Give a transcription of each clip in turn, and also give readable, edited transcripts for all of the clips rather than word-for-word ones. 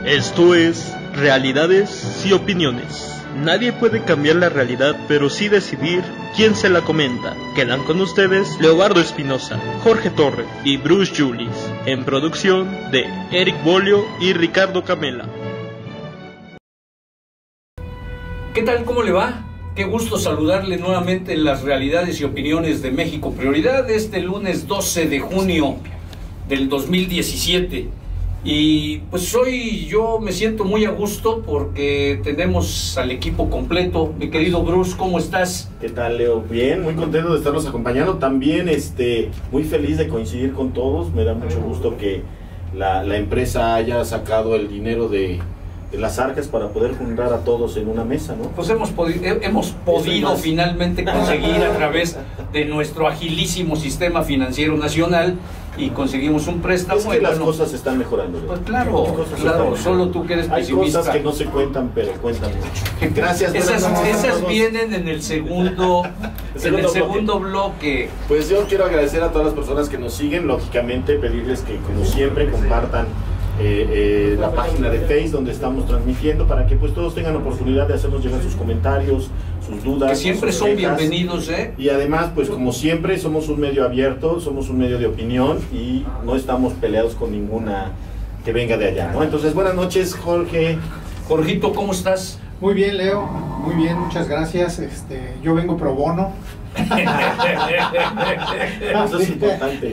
Esto es Realidades y Opiniones. Nadie puede cambiar la realidad, pero sí decidir quién se la comenta. Quedan con ustedes Leobardo Espinosa, Jorge Torre y Bruce Julis, en producción de Eric Bolio y Ricardo Camela. ¿Qué tal? ¿Cómo le va? Qué gusto saludarle nuevamente en las Realidades y Opiniones de México Prioridad este lunes 12 de junio del 2017. Y pues hoy yo me siento muy a gusto porque tenemos al equipo completo. Mi querido Bruce, ¿cómo estás? ¿Qué tal, Leo? Bien, muy contento de estarlos acompañando. También muy feliz de coincidir con todos. Me da mucho gusto que la empresa haya sacado el dinero de las arcas para poder juntar a todos en una mesa, ¿no? Pues hemos podido finalmente conseguir a través de nuestro agilísimo sistema financiero nacional y conseguimos un préstamo. Es que las cosas están mejorando, ¿no? Pues claro, solo tú que eres pesimista. Hay cosas que no se cuentan, pero cuentan mucho. Gracias. Esas vienen en el segundo bloque. Pues yo quiero agradecer a todas las personas que nos siguen, lógicamente pedirles que como siempre compartan la página de Facebook donde estamos transmitiendo para que pues todos tengan oportunidad de hacernos llegar sus comentarios, sus dudas, que siempre son bienvenidos, y además pues como siempre somos un medio abierto, somos un medio de opinión y no estamos peleados con ninguna que venga de allá, ¿no? Entonces buenas noches, Jorge. Jorgito, ¿cómo estás? Muy bien, Leo, muy bien, muchas gracias. Yo vengo pro bono. Eso es importante.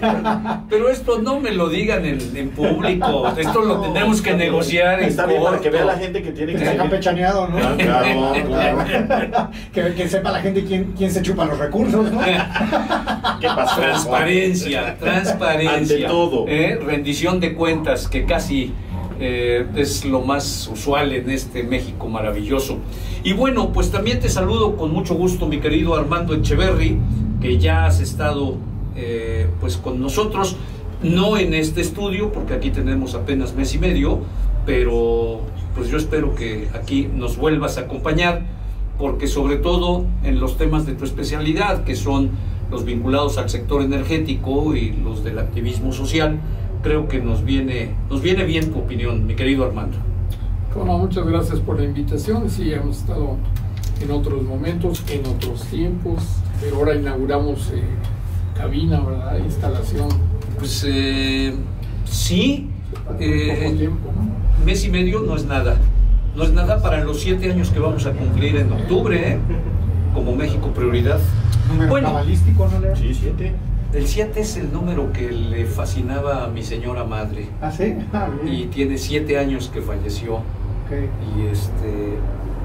Pero esto no me lo digan en público. Esto lo tendremos que negociar. Está bien para que vea la gente que tiene que estar campechaneado, ¿no? Claro. Que sepa la gente quién se chupa los recursos, ¿no? ¿Qué pasó? Transparencia. Ante todo. Rendición de cuentas, que casi es lo más usual en este México maravilloso. Y bueno, pues también te saludo con mucho gusto, mi querido Armando Echeverry, que ya has estado pues con nosotros, no en este estudio, porque aquí tenemos apenas mes y medio, pero pues yo espero que aquí nos vuelvas a acompañar, porque sobre todo en los temas de tu especialidad, que son los vinculados al sector energético y los del activismo social, creo que nos viene bien tu opinión, mi querido Armando. Bueno, muchas gracias por la invitación. Sí, hemos estado en otros momentos, en otros tiempos, pero ahora inauguramos cabina, ¿verdad? Instalación. Pues sí, poco tiempo, ¿no? Mes y medio no es nada. No es nada para los 7 años que vamos a cumplir en octubre, como México Prioridad. ¿Número cabalístico, no, Leo? Sí, 7. El 7 es el número que le fascinaba a mi señora madre. ¿Ah, sí? Bien. Y tiene 7 años que falleció. Okay.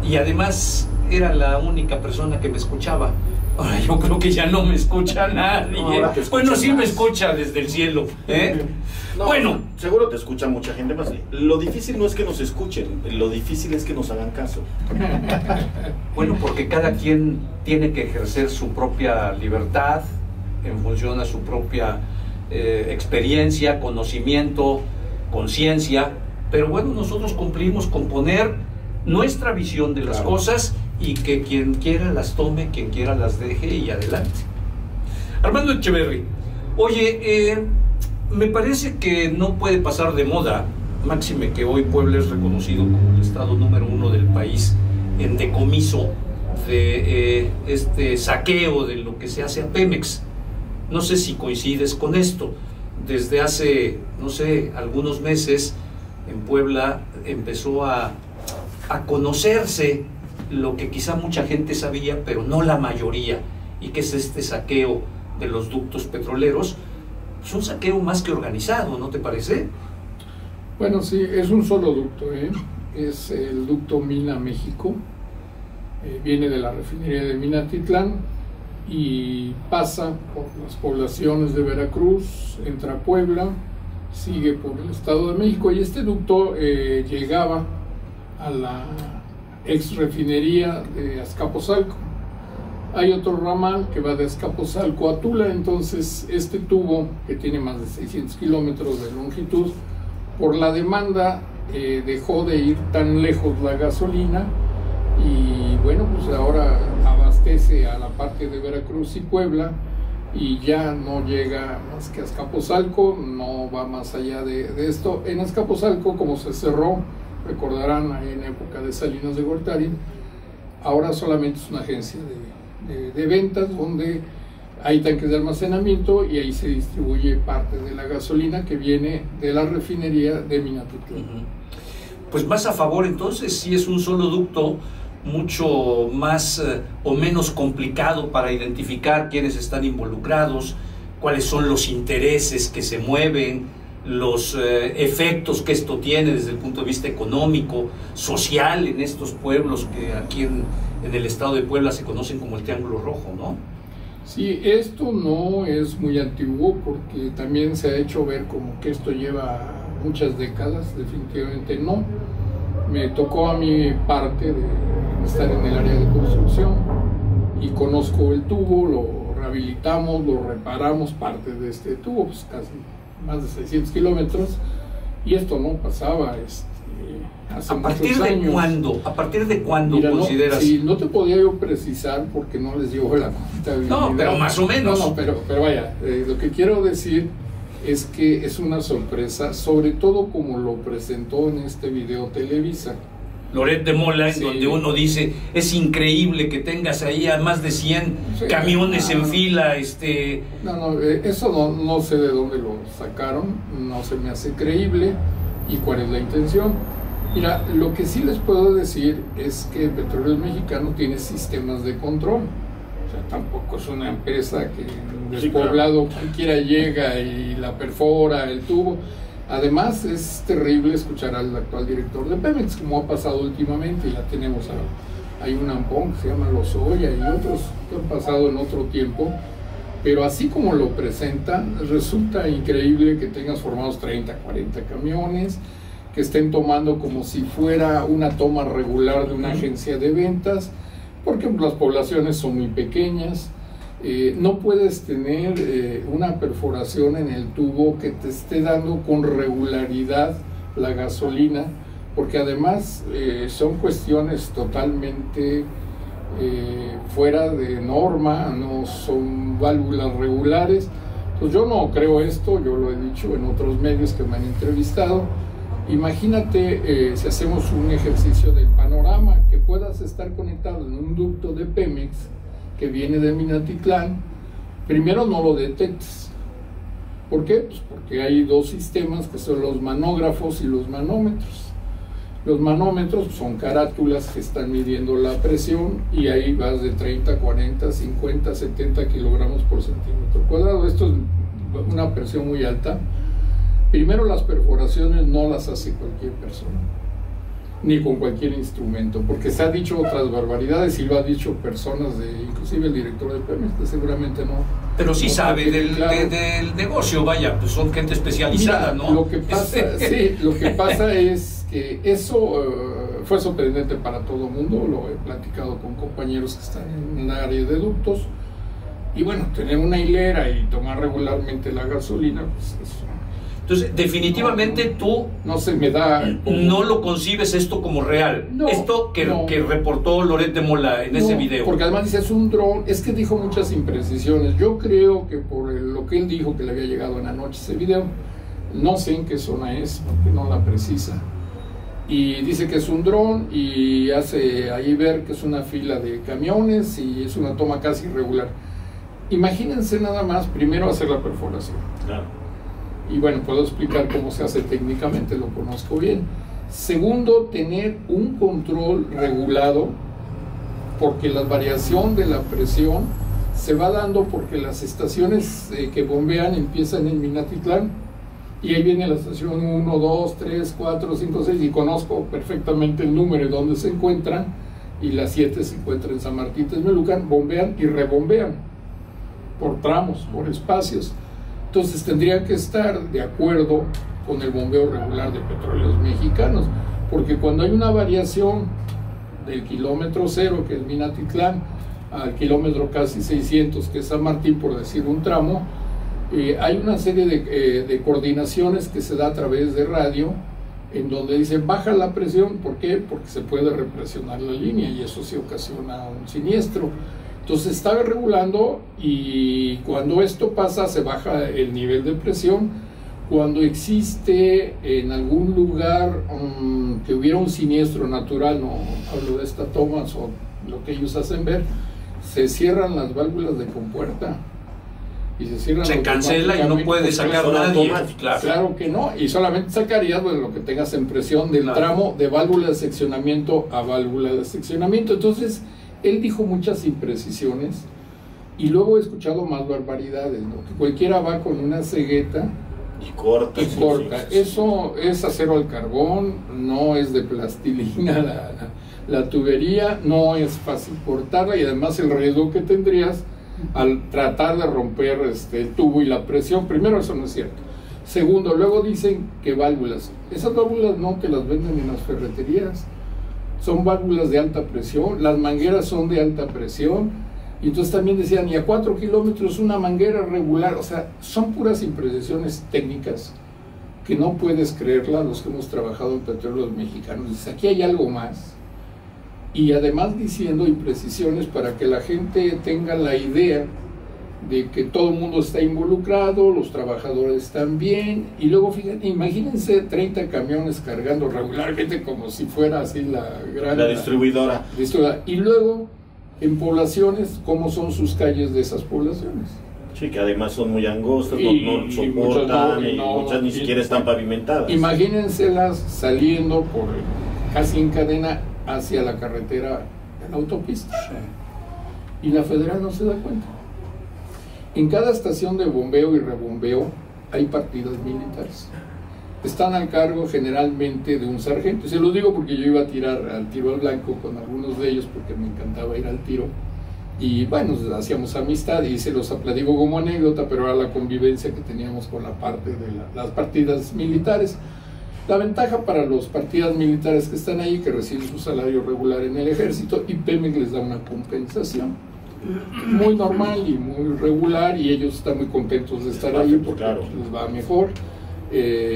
Y además era la única persona que me escuchaba. Ahora yo creo que ya no me escucha nadie. Bueno, sí me escucha desde el cielo, No, bueno, seguro te escucha mucha gente más. Lo difícil no es que nos escuchen, lo difícil es que nos hagan caso. Bueno, porque cada quien tiene que ejercer su propia libertad en función a su propia experiencia, conocimiento, conciencia. Pero bueno, nosotros cumplimos con poner nuestra visión de las cosas y que quien quiera las tome, quien quiera las deje y adelante. Armando Echeverry, oye, me parece que no puede pasar de moda, máxime que hoy Puebla es reconocido como el estado número 1 del país en decomiso de este saqueo de lo que se hace a Pemex. No sé si coincides con esto. Desde hace, no sé, algunos meses en Puebla empezó a conocerse lo que quizá mucha gente sabía, pero no la mayoría, y que es este saqueo de los ductos petroleros. Es un saqueo más que organizado, ¿no te parece? Bueno, sí, es un solo ducto, es el ducto Mina México, viene de la refinería de Minatitlán y pasa por las poblaciones de Veracruz, entra a Puebla, sigue por el Estado de México, y este ducto llegaba a la ex refinería de Azcapotzalco. Hay otro ramal que va de Azcapotzalco a Tula. Entonces este tubo, que tiene más de 600 kilómetros de longitud, por la demanda dejó de ir tan lejos la gasolina, y bueno, pues ahora abastece a la parte de Veracruz y Puebla, y ya no llega más que a Azcapotzalco, no va más allá de esto. En Azcapotzalco, como se cerró recordarán, en época de Salinas de Gortari. Ahora solamente es una agencia de ventas donde hay tanques de almacenamiento y ahí se distribuye parte de la gasolina que viene de la refinería de Minatitlán. Pues más a favor, entonces, si es un solo ducto, mucho más o menos complicado para identificar quiénes están involucrados, cuáles son los intereses que se mueven, los efectos que esto tiene desde el punto de vista económico, social, en estos pueblos que aquí en el estado de Puebla se conocen como el Triángulo Rojo, ¿no? Sí, esto no es muy antiguo porque también se ha hecho ver como que esto lleva muchas décadas, definitivamente no. Me tocó a mí parte de estar en el área de construcción y conozco el tubo, lo rehabilitamos, lo reparamos, parte de este tubo, pues casi más de 600 kilómetros, y esto no pasaba hace muchos años. ¿A partir de cuándo Mira, consideras? Sí, no te podía yo precisar porque no les llevo la contabilidad. No, pero más o menos. No, pero vaya, lo que quiero decir es que es una sorpresa, sobre todo como lo presentó en este video Televisa. Loret de Mola, en Sí. donde uno dice, es increíble que tengas ahí a más de 100 Sí. camiones en fila, No, eso no sé de dónde lo sacaron, no se me hace creíble y cuál es la intención. Mira, lo que sí les puedo decir es que Petróleos Mexicanos tiene sistemas de control. O sea, tampoco es una empresa que en despoblado cualquiera llega y la perfora el tubo. Además, es terrible escuchar al actual director de Pemex, como ha pasado últimamente, y la tenemos hay un ampón que se llama Lozoya y otros que han pasado en otro tiempo, pero así como lo presentan, resulta increíble que tengas formados 30, 40 camiones, que estén tomando como si fuera una toma regular de una agencia de ventas, porque las poblaciones son muy pequeñas. No puedes tener una perforación en el tubo que te esté dando con regularidad la gasolina, porque además son cuestiones totalmente fuera de norma, no son válvulas regulares. Pues yo no creo esto, yo lo he dicho en otros medios que me han entrevistado. Imagínate si hacemos un ejercicio del panorama, que puedas estar conectado en un ducto de Pemex que viene de Minatitlán, primero no lo detectes. ¿Por qué? Pues porque hay dos sistemas que son los manógrafos y los manómetros. Los manómetros son carátulas que están midiendo la presión y ahí vas de 30, 40, 50, 70 kilogramos por centímetro cuadrado. Esto es una presión muy alta. Primero, las perforaciones no las hace cualquier persona, ni con cualquier instrumento, porque se ha dicho otras barbaridades y lo ha dicho personas, inclusive el director de Pemex, que seguramente no. Pero sí no sabe del negocio, vaya, pues son gente especializada. Mira, ¿no? Lo que pasa es que eso fue sorprendente para todo el mundo, lo he platicado con compañeros que están en el área de ductos, y bueno, tener una hilera y tomar regularmente la gasolina, pues eso. Entonces, definitivamente tú no se me da no lo concibes esto como real. No, esto que reportó Loret de Mola en ese video. Porque además dice, es un dron, es que dijo muchas imprecisiones. Yo creo que por lo que él dijo, que le había llegado en la noche ese video, no sé en qué zona es, porque no la precisa. Y dice que es un dron y hace ahí ver que es una fila de camiones y es una toma casi irregular. Imagínense nada más, primero hacer la perforación. Claro. Y bueno, puedo explicar cómo se hace técnicamente, lo conozco bien. Segundo, tener un control regulado, porque la variación de la presión se va dando porque las estaciones que bombean empiezan en Minatitlán, y ahí viene la estación 1, 2, 3, 4, 5, 6, y conozco perfectamente el número donde se encuentran, y la 7 se encuentra en San Martín Texmelucan, bombean y rebombean, por tramos, por espacios. Entonces tendrían que estar de acuerdo con el bombeo regular de Petróleos Mexicanos, porque cuando hay una variación del kilómetro 0, que es Minatitlán, al kilómetro casi 600, que es San Martín, por decir un tramo, hay una serie de coordinaciones que se da a través de radio, en donde dicen baja la presión. ¿Por qué? Porque se puede represionar la línea y eso sí ocasiona un siniestro. Entonces está regulando, y cuando esto pasa se baja el nivel de presión. cuando existe en algún lugar que hubiera un siniestro natural, no hablo de esta Thomas o lo que ellos hacen ver, se cierran las válvulas de compuerta y se cierran, se cancela y no puede sacar nadie. Claro que no, y solamente sacarías lo que tengas en presión del tramo de válvula de seccionamiento a válvula de seccionamiento. Entonces él dijo muchas imprecisiones y luego he escuchado más barbaridades, ¿no? Que cualquiera va con una cegueta y corta. Sí. Eso es acero al carbón, no es de plastilina la tubería, no es fácil cortarla, y además el riesgo que tendrías al tratar de romper el tubo y la presión. Primero, eso no es cierto. Segundo, luego dicen que válvulas. Esas válvulas no te las venden en las ferreterías, son válvulas de alta presión, las mangueras son de alta presión. Y entonces también decían, y a 4 kilómetros una manguera regular. O sea, son puras imprecisiones técnicas que no puedes creerlas los que hemos trabajado en Petróleos Mexicanos. Dices, aquí hay algo más. Y además diciendo imprecisiones para que la gente tenga la idea de que todo el mundo está involucrado, los trabajadores también. Y luego, fíjate, imagínense 30 camiones cargando regularmente como si fuera así la distribuidora. Y luego, en poblaciones, ¿cómo son sus calles de esas poblaciones? Sí, que además son muy angostas, no soportan, y muchas ni siquiera están pavimentadas. Imagínenselas saliendo por casi en cadena hacia la carretera, en la autopista. Y la federal no se da cuenta. En cada estación de bombeo y rebombeo hay partidas militares. Están al cargo generalmente de un sargento. Se los digo porque yo iba a tirar al tiro al blanco con algunos de ellos porque me encantaba ir al tiro. Y bueno, hacíamos amistad y se los platico como anécdota, pero era la convivencia que teníamos con la parte de las partidas militares. La ventaja para los partidas militares que están ahí, que reciben su salario regular en el ejército, y Pemex les da una compensación muy normal y muy regular, y ellos están muy contentos de estar ahí porque les va mejor.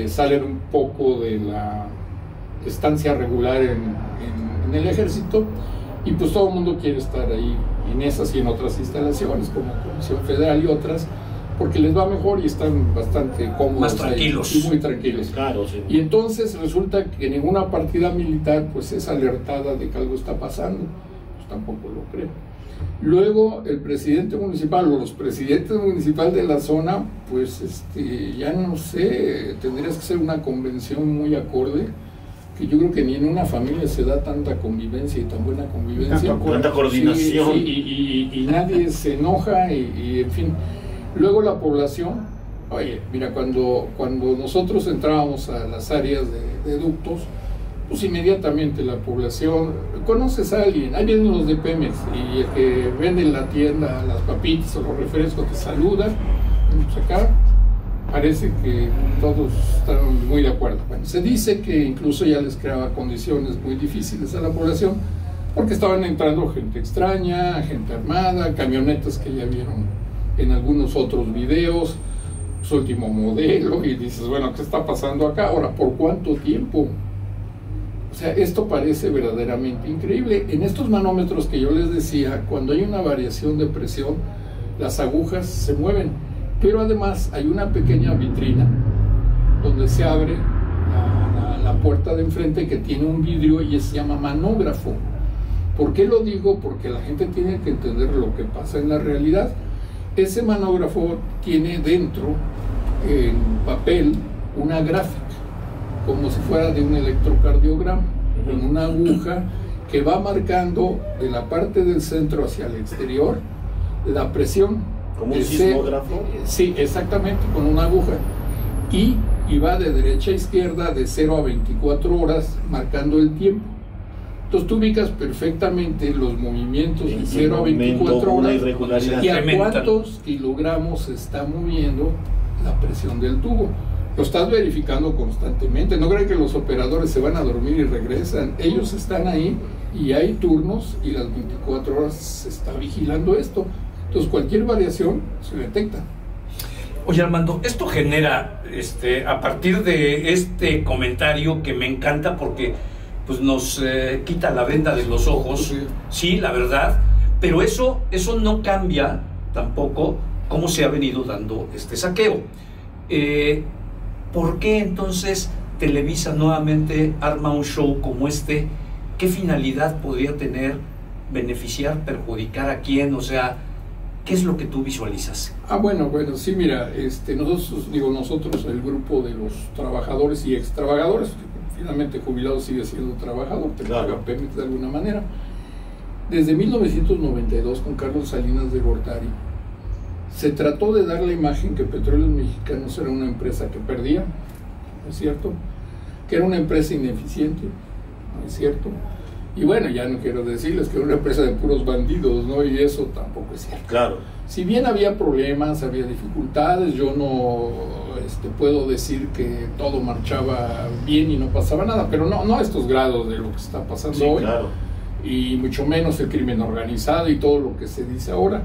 Salen un poco de la estancia regular en el ejército, y pues todo el mundo quiere estar ahí en esas y en otras instalaciones como Comisión Federal y otras, porque les va mejor y están bastante cómodos, más tranquilos y muy tranquilos. Claro, sí. Y entonces resulta que ninguna partida militar pues es alertada de que algo está pasando, pues tampoco lo creo. Luego el presidente municipal o los presidentes municipales de la zona, pues ya no sé, tendrías que ser una convención muy acorde, que yo creo que ni en una familia se da tanta convivencia y tan buena convivencia. Tanta coordinación. Y nadie se enoja y en fin. Luego la población, oye, mira, cuando nosotros entrábamos a las áreas de ductos, pues inmediatamente la población, conoces a alguien, ahí vienen los de Pemex, y el que vende en la tienda las papitas o los refrescos te saluda, pues acá parece que todos están muy de acuerdo. Bueno, se dice que incluso ya les creaba condiciones muy difíciles a la población, porque estaban entrando gente extraña, gente armada, camionetas que ya vieron en algunos otros videos, su último modelo, y dices, bueno, ¿qué está pasando acá? Ahora, ¿por cuánto tiempo? O sea, esto parece verdaderamente increíble. En estos manómetros que yo les decía, cuando hay una variación de presión, las agujas se mueven, pero además hay una pequeña vitrina donde se abre la puerta de enfrente, que tiene un vidrio y se llama manógrafo. ¿Por qué lo digo? Porque la gente tiene que entender lo que pasa en la realidad. Ese manógrafo tiene dentro, en papel, una gráfica, como si fuera de un electrocardiograma, con una aguja que va marcando de la parte del centro hacia el exterior la presión. ¿Como un sismógrafo? Sí, exactamente, con una aguja. Y va de derecha a izquierda de 0 a 24 horas marcando el tiempo. Entonces tú ubicas perfectamente los movimientos de 0 a 24 horas y a cuántos kilogramos se está moviendo la presión del tubo. Lo estás verificando constantemente. No creen que los operadores se van a dormir y regresan. Ellos están ahí y hay turnos y las 24 horas se está vigilando esto. Entonces cualquier variación se detecta. Oye, Armando, esto genera, a partir de este comentario que me encanta porque pues nos quita la venda de los ojos, sí, la verdad, pero eso no cambia tampoco cómo se ha venido dando este saqueo. ¿Por qué entonces Televisa nuevamente arma un show como este? ¿Qué finalidad podría tener? ¿Beneficiar, perjudicar a quién? O sea, ¿qué es lo que tú visualizas? Bueno, sí, mira, nosotros, el grupo de los trabajadores y ex trabajadores, finalmente jubilado sigue siendo trabajador, te paga Pemex de alguna manera. Desde 1992, con Carlos Salinas de Gortari, se trató de dar la imagen que Petróleos Mexicanos era una empresa que perdía, ¿no es cierto? Que era una empresa ineficiente, ¿no es cierto? Y bueno, ya no quiero decirles que era una empresa de puros bandidos, ¿no? Y eso tampoco es cierto. Claro. Si bien había problemas, había dificultades, yo no puedo decir que todo marchaba bien y no pasaba nada, pero no a estos grados de lo que está pasando hoy. Claro. Y mucho menos el crimen organizado y todo lo que se dice ahora.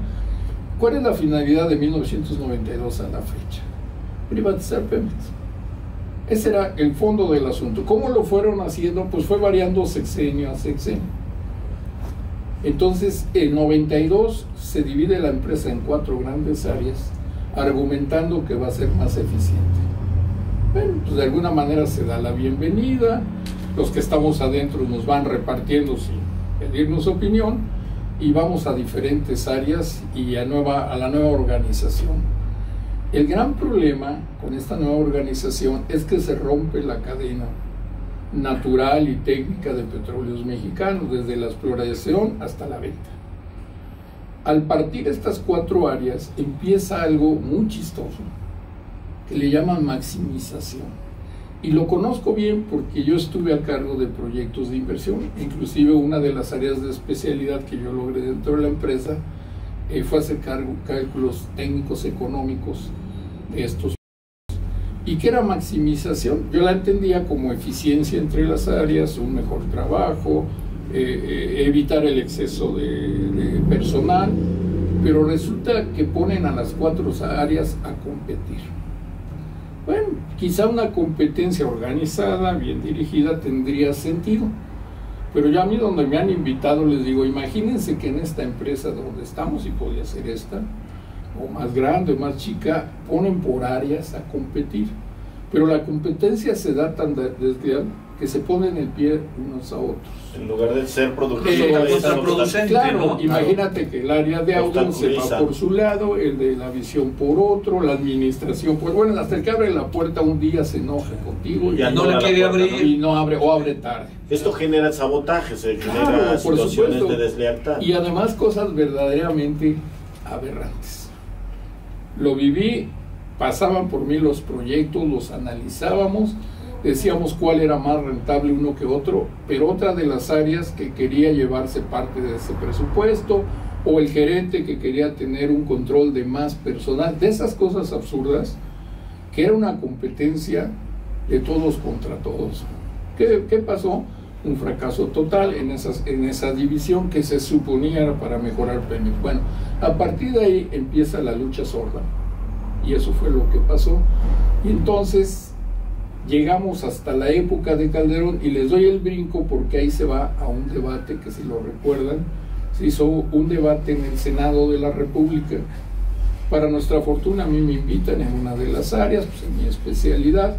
¿Cuál es la finalidad de 1992 a la fecha? Privatizar Pemex. Ese era el fondo del asunto. ¿Cómo lo fueron haciendo? Pues fue variando sexenio a sexenio. Entonces, en 92 se divide la empresa en 4 grandes áreas, argumentando que va a ser más eficiente. Bueno, pues de alguna manera se da la bienvenida, los que estamos adentro nos van repartiendo sin pedirnos opinión, y vamos a diferentes áreas y a la nueva organización. El gran problema con esta nueva organización es que se rompe la cadena natural y técnica de Petróleos Mexicanos, desde la exploración hasta la venta. Al partir estas 4 áreas empieza algo muy chistoso que le llaman maximización. Y lo conozco bien porque yo estuve a cargo de proyectos de inversión. Inclusive una de las áreas de especialidad que yo logré dentro de la empresa fue hacer cálculos técnicos económicos de estos. ¿Y qué era maximización? Yo la entendía como eficiencia entre las áreas, un mejor trabajo, evitar el exceso de personal, pero resulta que ponen a las 4 áreas a competir. Bueno, quizá una competencia organizada, bien dirigida, tendría sentido. Pero yo a mí donde me han invitado les digo, imagínense que en esta empresa donde estamos, y podría ser esta, o más grande o más chica, ponen por áreas a competir. Pero la competencia se da tan desleal que se ponen el pie unos a otros. En lugar de ser productivo, contraproducente, claro, ¿no? Imagínate que el área de audio se va por su lado, el de la visión por otro, la administración por... Bueno, hasta el que abre la puerta un día se enoja contigo y no le quiere abrir. Y no abre, o abre tarde. Esto genera sabotaje, se genera situaciones de deslealtad. Y además cosas verdaderamente aberrantes. Lo viví, pasaban por mí los proyectos, los analizábamos, decíamos cuál era más rentable uno que otro, pero otra de las áreas que quería llevarse parte de ese presupuesto, o el gerente que quería tener un control de más personal, de esas cosas absurdas, que era una competencia de todos contra todos. ¿Qué pasó? Un fracaso total en esa división que se suponía era para mejorar Pemex. Bueno, a partir de ahí empieza la lucha sorda, y eso fue lo que pasó. Y entonces llegamos hasta la época de Calderón, y les doy el brinco porque ahí se va a un debate que, si lo recuerdan, se hizo un debate en el Senado de la República. Para nuestra fortuna a mí me invitan en una de las áreas, pues en mi especialidad,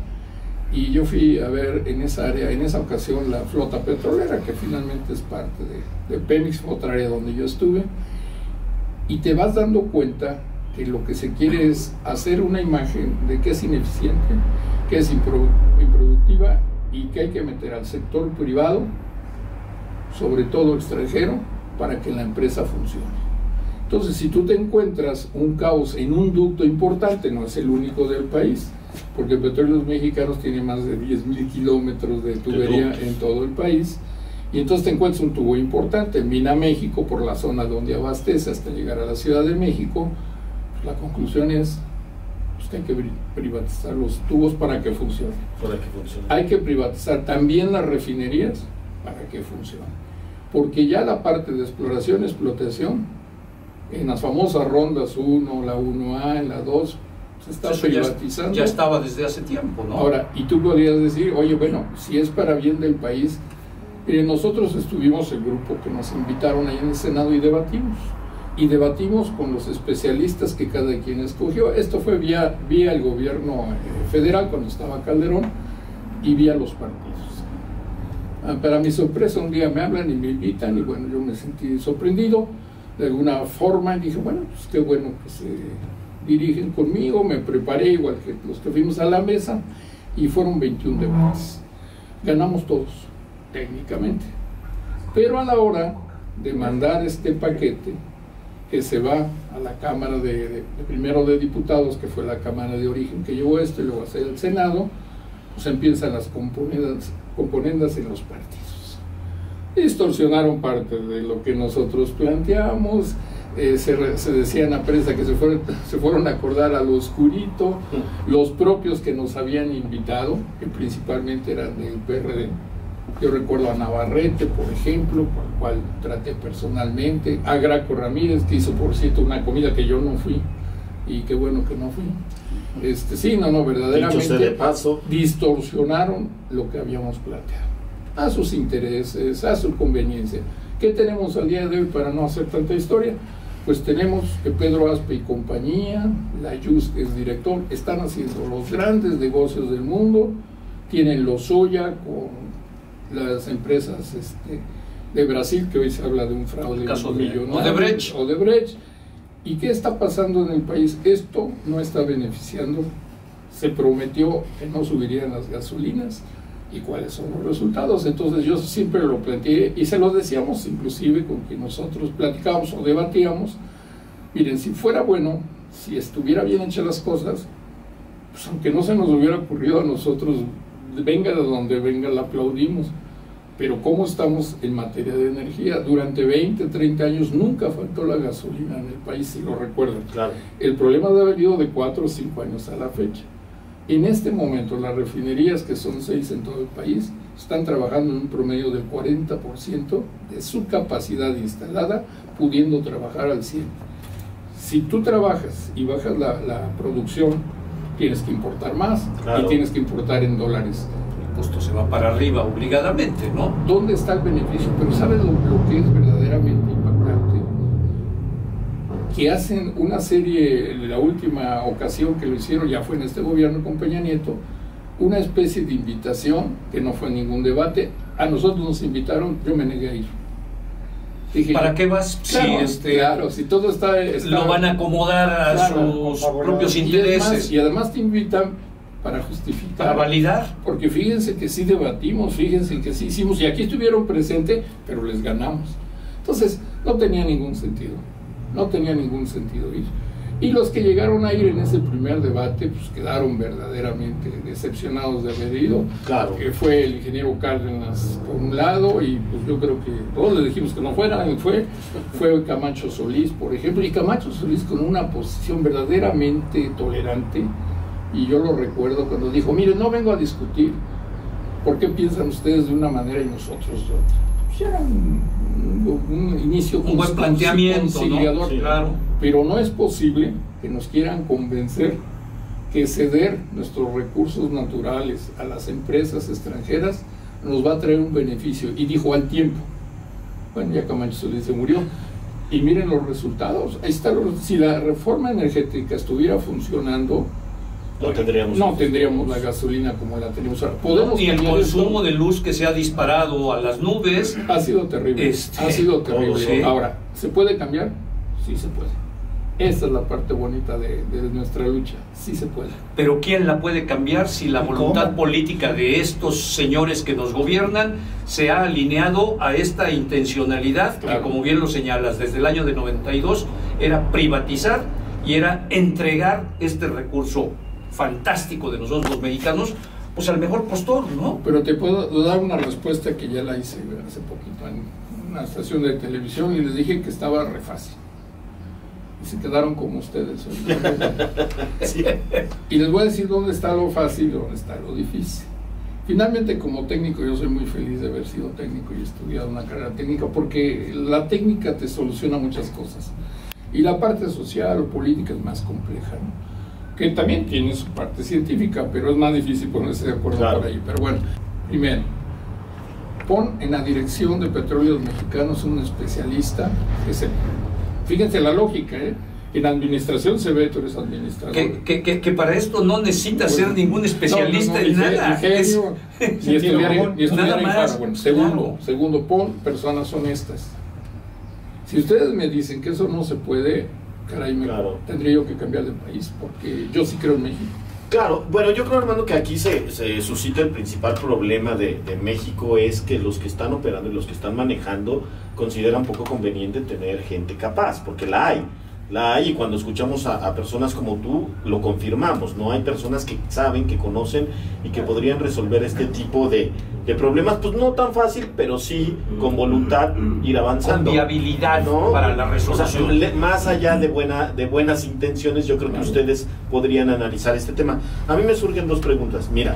y yo fui a ver en esa área, en esa ocasión, la flota petrolera, que finalmente es parte de Pemex, otra área donde yo estuve, y te vas dando cuenta que lo que se quiere es hacer una imagen de que es ineficiente, que es improductiva, y que hay que meter al sector privado, sobre todo extranjero, para que la empresa funcione. Entonces, si tú te encuentras un caos en un ducto importante, no es el único del país, porque Petróleos Mexicanos tiene más de 10,000 kilómetros de tubería en todo el país, y entonces te encuentras un tubo importante, Mina México, por la zona donde abastece hasta llegar a la Ciudad de México. La conclusión es pues, que hay que privatizar los tubos para que funcione. Hay que privatizar también las refinerías para que funcione. Porque ya la parte de exploración y explotación, en las famosas rondas 1, la 1A, en la 2, se está privatizando. Ya estaba desde hace tiempo, ¿no? Ahora, y tú podrías decir, oye, bueno, si es para bien del país, nosotros estuvimos el grupo que nos invitaron ahí en el Senado y debatimos. y debatimos con los especialistas que cada quien escogió. Esto fue vía el gobierno federal cuando estaba Calderón y vía los partidos. Para mi sorpresa, un día me hablan y me invitan y bueno, yo me sentí sorprendido de alguna forma y dije, bueno, pues qué bueno que se dirigen conmigo. Me preparé igual que los que fuimos a la mesa y fueron 21 debates. Ganamos todos, técnicamente. Pero a la hora de mandar este paquete que se va a la Cámara primero de Diputados, que fue la Cámara de origen que llevó esto, y luego a ser el Senado, pues empiezan las componendas en los partidos. Distorsionaron parte de lo que nosotros planteamos, se decía en la prensa que se fueron a acordar a lo oscurito, los propios que nos habían invitado, que principalmente eran del PRD. Yo recuerdo a Navarrete, por ejemplo, con el cual traté personalmente, a Graco Ramírez, que hizo, por cierto, una comida que yo no fui, y qué bueno que no fui. Sí, verdaderamente de paso, distorsionaron lo que habíamos planteado, a sus intereses, a su conveniencia. ¿Qué tenemos al día de hoy para no hacer tanta historia? Pues tenemos que Pedro Aspe y compañía, la Yus es director, están haciendo los grandes negocios del mundo, tienen lo suya con las empresas de Brasil, que hoy se habla de un fraude millonario, Odebrecht. ¿Y qué está pasando en el país? Esto no está beneficiando. Se prometió que no subirían las gasolinas, y cuáles son los resultados. Entonces yo siempre lo planteé y se lo decíamos inclusive con quien nosotros platicábamos o debatíamos. Miren, si fuera bueno, si estuviera bien hechas las cosas, pues aunque no se nos hubiera ocurrido a nosotros, venga de donde venga, la aplaudimos. Pero ¿cómo estamos en materia de energía? Durante 20, 30 años nunca faltó la gasolina en el país, si lo recuerdan. Claro. El problema debe haber ido de 4 o 5 años a la fecha. En este momento las refinerías, que son 6 en todo el país, están trabajando en un promedio del 40% de su capacidad instalada, pudiendo trabajar al 100%. Si tú trabajas y bajas la producción, tienes que importar más, claro, y tienes que importar en dólares. El costo se va para arriba obligadamente, ¿no? ¿Dónde está el beneficio? Pero ¿sabes lo que es verdaderamente impactante? Que hacen una serie, la última ocasión que lo hicieron, ya fue en este gobierno con Peña Nieto, una especie de invitación, que no fue ningún debate. A nosotros nos invitaron, yo me negué a ir. Dije, ¿para qué vas? Claro, claro, si todo está lo van a acomodar a claro, sus propios intereses. Y además te invitan para justificar. Para validar. Porque fíjense que sí debatimos, fíjense que sí hicimos, y aquí estuvieron presentes, pero les ganamos. Entonces, no tenía ningún sentido. No tenía ningún sentido ir. Y los que llegaron a ir en ese primer debate, pues quedaron verdaderamente decepcionados de haber ido. Claro. Que fue el ingeniero Cárdenas por un lado, y pues yo creo que todos le dijimos que no fuera, fue Camacho Solís, por ejemplo, y Camacho Solís con una posición verdaderamente tolerante, y yo lo recuerdo cuando dijo, miren, no vengo a discutir por qué piensan ustedes de una manera y nosotros de otra. Pues era un inicio, un buen planteamiento, conciliador, ¿no? Sí, claro. Pero no es posible que nos quieran convencer que ceder nuestros recursos naturales a las empresas extranjeras nos va a traer un beneficio. Y dijo al tiempo. Bueno, ya Camacho Solís se murió. Y miren los resultados. Ahí está. Si la reforma energética estuviera funcionando, no tendríamos la gasolina como la tenemos ahora. Y el consumo de luz que se ha disparado a las nubes ha sido terrible. Ha sido terrible. Sí. Ahora, ¿se puede cambiar? Sí se puede. Esa es la parte bonita de nuestra lucha. Sí se puede. Pero ¿quién la puede cambiar si la voluntad política de estos señores que nos gobiernan se ha alineado a esta intencionalidad, claro, que como bien lo señalas, desde el año de 92 era privatizar y era entregar este recurso fantástico de nosotros los mexicanos, pues al mejor postor, ¿no? Pero te puedo dar una respuesta que ya la hice hace poquito en una estación de televisión y les dije que estaba re fácil. Y se quedaron como ustedes. Sí. Y les voy a decir dónde está lo fácil y dónde está lo difícil. Finalmente, como técnico, yo soy muy feliz de haber sido técnico y estudiado una carrera técnica, porque la técnica te soluciona muchas cosas. Y la parte social o política es más compleja, ¿no? Que también tiene su parte científica, pero es más difícil ponerse de acuerdo, claro, por ahí. Pero bueno, primero, pon en la dirección de Petróleos Mexicanos un especialista que sepa. Fíjense la lógica, ¿eh? En administración se ve, tú eres administrador. Que para esto no necesitas ser ningún especialista en nada. Ni estudiar nada más. Bueno, segundo, pon personas honestas. Si ustedes me dicen que eso no se puede, caray, tendría yo que cambiar de país, porque yo sí creo en México. Claro, bueno, yo creo, hermano, que aquí se suscita el principal problema de México, es que los que están operando y los que están manejando consideran poco conveniente tener gente capaz, porque la hay, y cuando escuchamos a personas como tú, lo confirmamos, ¿no? Hay personas que saben, que conocen y que podrían resolver este tipo de problemas, pues no tan fácil, pero sí con voluntad ir avanzando. Con viabilidad, ¿no? Para la resolución. O sea, más allá de buenas intenciones, yo creo que ustedes podrían analizar este tema. A mí me surgen dos preguntas. Mira,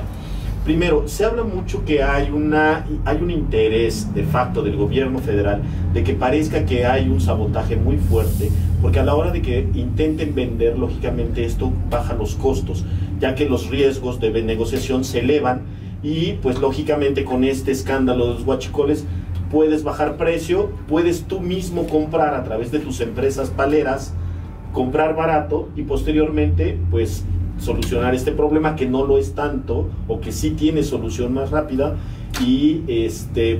primero, se habla mucho que hay un interés de facto del gobierno federal de que parezca que hay un sabotaje muy fuerte, porque a la hora de que intenten vender, lógicamente esto baja los costos, ya que los riesgos de negociación se elevan y pues lógicamente con este escándalo de los huachicoles puedes bajar precio, puedes tú mismo comprar a través de tus empresas paleras, comprar barato y posteriormente pues solucionar este problema que no lo es tanto o que sí tiene solución más rápida y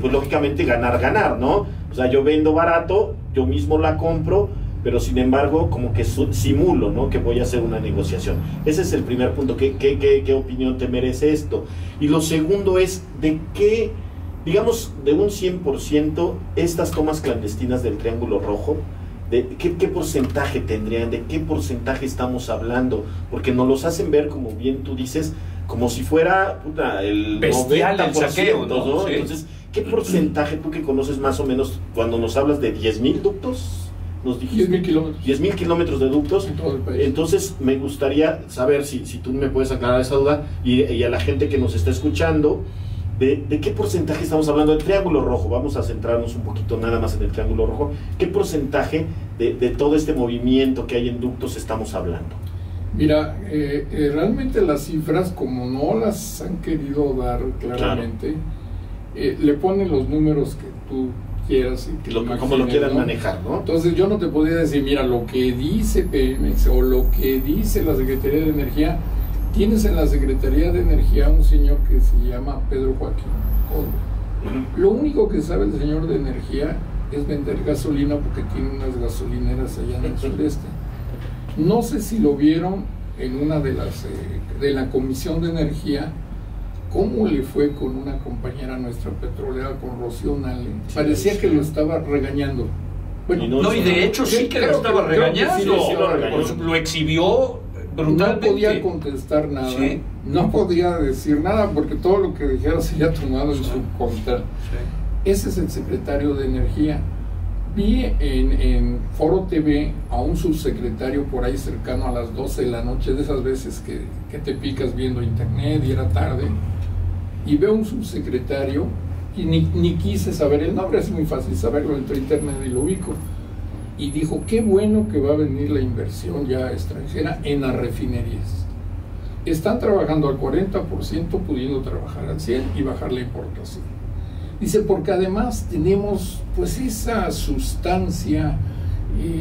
pues lógicamente ganar, ¿no? O sea, yo vendo barato, yo mismo la compro, pero sin embargo como que simulo, ¿no? Que voy a hacer una negociación. Ese es el primer punto. ¿Qué opinión te merece esto? Y lo segundo es de qué, digamos, de un 100%, estas tomas clandestinas del Triángulo Rojo, ¿de qué porcentaje tendrían? ¿De qué porcentaje estamos hablando? Porque nos los hacen ver, como bien tú dices, como si fuera el bestial 90%, el saqueo, ¿no? Sí. Entonces, ¿qué porcentaje, tú que conoces más o menos, cuando nos hablas de 10,000 ductos? Nos dijiste 10,000 kilómetros. 10,000 kilómetros de ductos en todo el país. Entonces me gustaría saber si tú me puedes aclarar esa duda y a la gente que nos está escuchando, ¿de qué porcentaje estamos hablando del Triángulo Rojo? Vamos a centrarnos un poquito nada más en el Triángulo Rojo. ¿Qué porcentaje de todo este movimiento que hay en ductos estamos hablando? Mira, realmente las cifras, como no las han querido dar claramente, le ponen los números que tú quieras y que como lo quieran, ¿no? Manejar, ¿no? Entonces yo no te podría decir, mira, lo que dice Pemex o lo que dice la Secretaría de Energía. Tienes en la Secretaría de Energía un señor que se llama Pedro Joaquín Córdoba. Lo único que sabe el señor de Energía es vender gasolina, porque tiene unas gasolineras allá en el sureste. No sé si lo vieron en una de la Comisión de Energía, cómo le fue con una compañera nuestra petrolera, con Rocío Nale. Parecía que lo estaba regañando. Bueno, y de hecho sí que lo estaba regañando. Lo exhibió brutalmente. No podía contestar nada, sí. No podía decir nada, porque todo lo que dijera sería tomado en su contra. Sí. Ese es el secretario de Energía. Vi en Foro TV a un subsecretario por ahí cercano a las 12 de la noche, de esas veces que te picas viendo internet y era tarde, y veo un subsecretario y ni quise saber el nombre, es muy fácil saberlo, entré a internet y lo ubico, y dijo, qué bueno que va a venir la inversión ya extranjera en las refinerías. Están trabajando al 40%, pudiendo trabajar al 100% y bajar la importación. Dice, porque además tenemos pues esa sustancia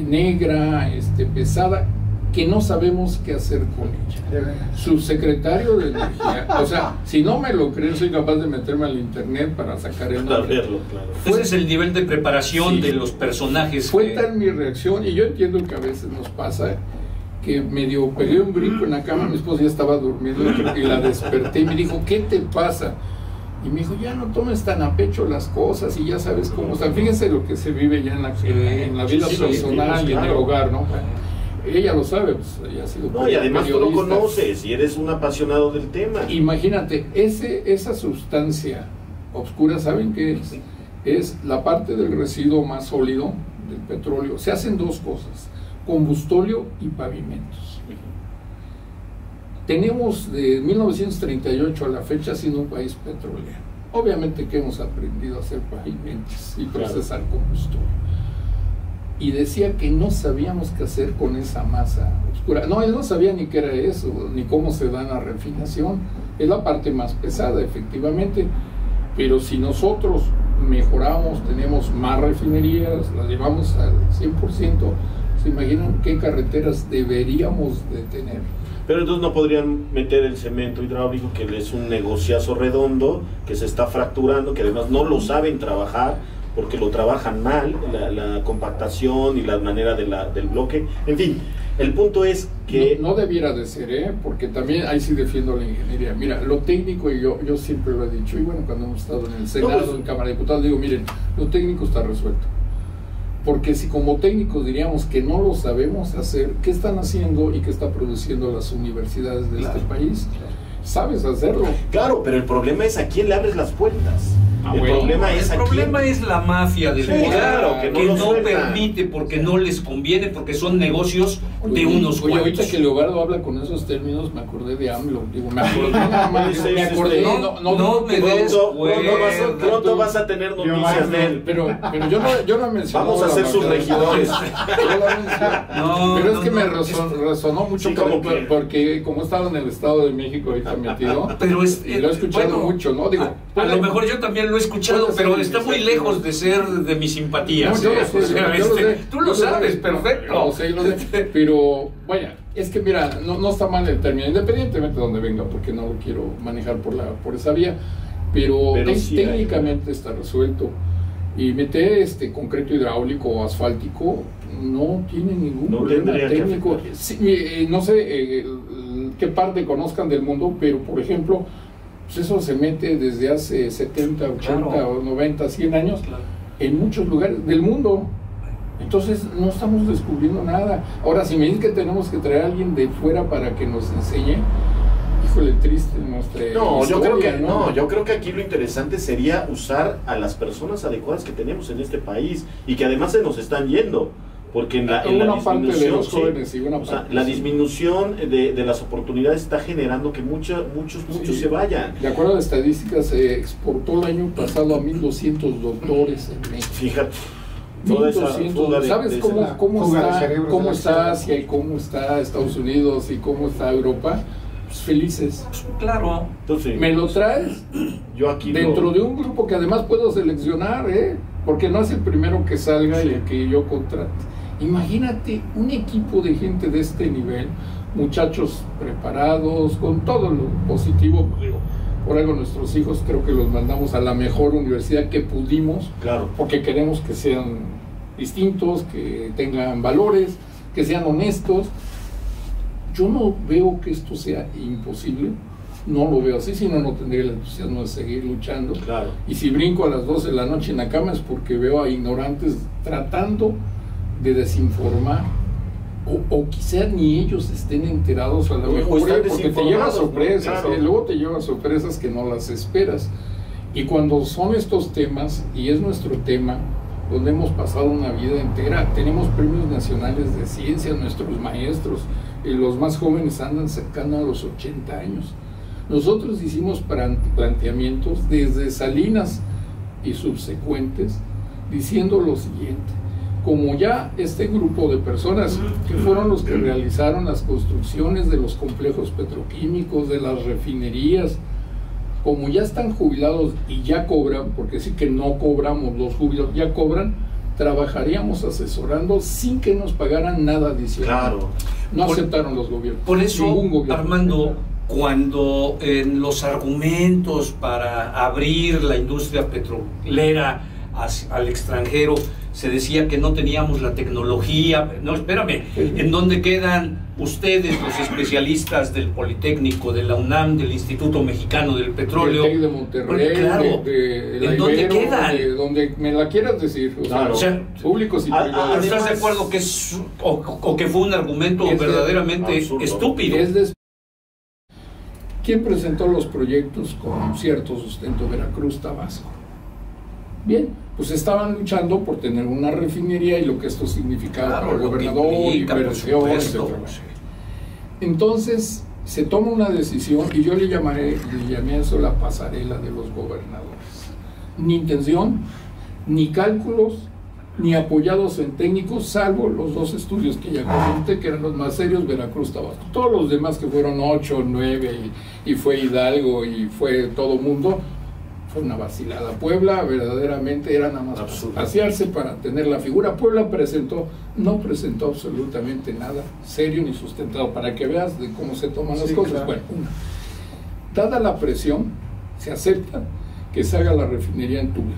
negra, pesada, que no sabemos qué hacer con ella. Subsecretario de Energía, o sea, si no me lo creen, soy capaz de meterme al internet para sacar el nombre. Verlo, claro. Ese es el nivel de preparación de los personajes. Fue tal mi reacción, y yo entiendo que a veces nos pasa, que medio pegué un brinco en la cama, mi esposa ya estaba durmiendo y la desperté y me dijo, ¿qué te pasa? Y me dijo, ya no tomes tan a pecho las cosas y ya sabes cómo están. Fíjense lo que se vive ya en la vida personal y en el hogar, ¿no? Ella lo sabe, pues ella ha sido y además tú lo conoces y eres un apasionado del tema. Imagínate, esa sustancia oscura, ¿saben qué es? Es la parte del residuo más sólido del petróleo. Se hacen dos cosas, combustóleo y pavimentos. Tenemos de 1938 a la fecha siendo un país petrolero. Obviamente que hemos aprendido a hacer pavimentos y procesar combustóleo. Y decía que no sabíamos qué hacer con esa masa oscura. No, él no sabía ni qué era eso, ni cómo se da la refinación. Es la parte más pesada, efectivamente. Pero si nosotros mejoramos, tenemos más refinerías, las llevamos al 100%, ¿Se imaginan qué carreteras deberíamos de tener? Pero entonces no podrían meter el cemento hidráulico, que es un negociazo redondo, que se está fracturando, que además no lo saben trabajar, porque lo trabajan mal, la compactación y la manera del bloque. En fin, el punto es que... No debiera de ser, porque también ahí sí defiendo la ingeniería. Mira, lo técnico, y yo siempre lo he dicho, y bueno, cuando hemos estado en el Senado, en Cámara de Diputados, digo, miren, lo técnico está resuelto. Porque si como técnicos diríamos que no lo sabemos hacer, ¿qué están haciendo y qué está produciendo las universidades de este país? Sabes hacerlo. Claro, pero el problema es a quién le abres las puertas. El problema es la mafia del poder, claro, que no permite, porque no les conviene, porque son negocios de unos cuantos. Ahorita que Leobardo habla con esos términos, me acordé de AMLO. Digo, me acordé. Pronto vas a tener noticias de él. Pero yo no he mencionado. Vamos a ser sus regidores. Pero es que me resonó mucho, porque como he estado en el Estado de México ahorita metido, y lo he escuchado mucho, ¿no? Digo, a lo mejor yo también lo he escuchado, pero está muy lejos de ser de mis simpatías. Tú lo sabes, perfecto. Pero, vaya, es que mira, no está mal el término, independientemente de donde venga, porque no lo quiero manejar por esa vía, pero sí técnicamente está resuelto. Y meter concreto hidráulico o asfáltico no tiene ningún problema técnico. Sí, no sé qué parte conozcan del mundo, pero por ejemplo, pues eso se mete desde hace 70, 80 o 90, 100 años en muchos lugares del mundo. Entonces no estamos descubriendo nada. Ahora, si me dicen que tenemos que traer a alguien de fuera para que nos enseñe, híjole, triste nuestra historia, yo creo que aquí lo interesante sería usar a las personas adecuadas que tenemos en este país y que además se nos están yendo. Porque en la disminución, la disminución de las oportunidades está generando que muchos se vayan. De acuerdo a las estadísticas, se exportó el año pasado a 1.200 doctores en México. Fíjate. 1.200. ¿Sabes cómo está Asia y cómo está Estados Unidos y cómo está Europa? Pues felices. Claro. Entonces, ¿me lo traes? Yo aquí dentro de un grupo que además puedo seleccionar, porque no es el primero que salga y el que yo contrate. Imagínate un equipo de gente de este nivel, muchachos preparados, con todo lo positivo. Por algo nuestros hijos creo que los mandamos a la mejor universidad que pudimos, porque queremos que sean distintos, que tengan valores, que sean honestos. Yo no veo que esto sea imposible, no lo veo así, si no tendría el entusiasmo de seguir luchando. Y si brinco a las 12 de la noche en la cama es porque veo a ignorantes tratando de desinformar, o quizá ni ellos estén enterados, a lo mejor, porque te llevan sorpresas, luego te llevan sorpresas que no las esperas. Y cuando son estos temas, y es nuestro tema, donde hemos pasado una vida entera, tenemos premios nacionales de ciencia, nuestros maestros, y los más jóvenes andan cercano a los 80 años. Nosotros hicimos planteamientos desde Salinas y subsecuentes, diciendo lo siguiente: como ya este grupo de personas que fueron los que realizaron las construcciones de los complejos petroquímicos, de las refinerías, como ya están jubilados y ya cobran, porque sí que no cobramos los jubilados, ya cobran, trabajaríamos asesorando sin que nos pagaran nada adicional. No aceptaron los gobiernos. Por eso, Armando, cuando en los argumentos para abrir la industria petrolera al extranjero se decía que no teníamos la tecnología, no, espérame, ¿en dónde quedan ustedes, los especialistas del Politécnico, de la UNAM, del Instituto Mexicano del Petróleo? El TEC de Monterrey, ¿en dónde quedan? De donde me la quieras decir, o sea, públicos y privados. ¿Estás de acuerdo que es o que fue un argumento verdaderamente estúpido? ¿Quién presentó los proyectos con cierto sustento? Veracruz, Tabasco. Bien, pues estaban luchando por tener una refinería y lo que esto significaba para el gobernador, inversiones, etc. Entonces se toma una decisión y yo le llamé eso la pasarela de los gobernadores. Ni intención, ni cálculos, ni apoyados en técnicos, salvo los dos estudios que ya comenté, que eran los más serios, Veracruz, Tabasco. Todos los demás que fueron 8, 9, y fue Hidalgo y fue todo mundo, fue una vacilada. Puebla verdaderamente era nada más Absurdo. pasearse para tener la figura. Puebla no presentó absolutamente nada serio ni sustentado, para que veas de cómo se toman las cosas. Claro. Bueno, dada la presión, se acepta que se haga la refinería en Tula.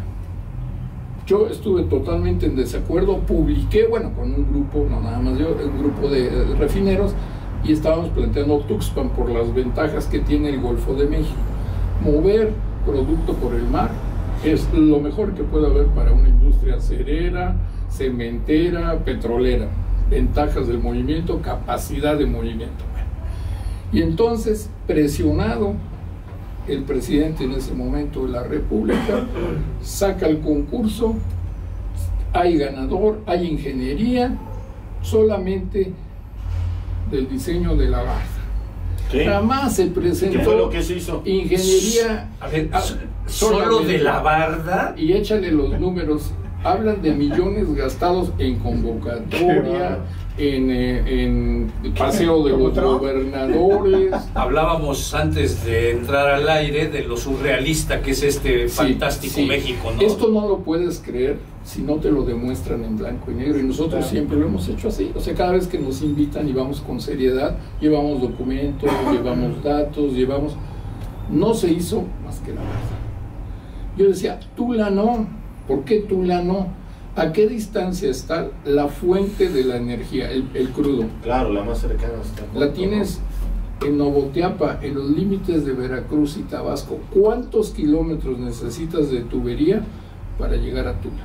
Yo estuve totalmente en desacuerdo, publiqué, con un grupo, no nada más yo, un grupo de refineros, y estábamos planteando Tuxpan por las ventajas que tiene el Golfo de México. Mover producto por el mar es lo mejor que puede haber para una industria acerera, cementera, petrolera. Ventajas del movimiento, capacidad de movimiento. Y entonces, presionado, el presidente en ese momento de la República saca el concurso, hay ganador, hay ingeniería, solamente del diseño de la barda. ¿Qué? Jamás se presentó. ¿Qué fue lo que se hizo? Ingeniería. A ver, solo de la barda. Y échale los números. Hablan de millones gastados en convocatoria, en paseo de los gobernadores. Hablábamos antes de entrar al aire de lo surrealista que es este fantástico México, ¿no? Esto no lo puedes creer si no te lo demuestran en blanco y negro, y nosotros siempre lo hemos hecho así. O sea, cada vez que nos invitan y vamos con seriedad, llevamos documentos, llevamos datos, no se hizo más que la verdad. Yo decía, Tula no. ¿Por qué Tula no? ¿A qué distancia está la fuente de la energía, el crudo? Claro, la más cercana está. La tienes en Novoteapa, en los límites de Veracruz y Tabasco. ¿Cuántos kilómetros necesitas de tubería para llegar a Tula?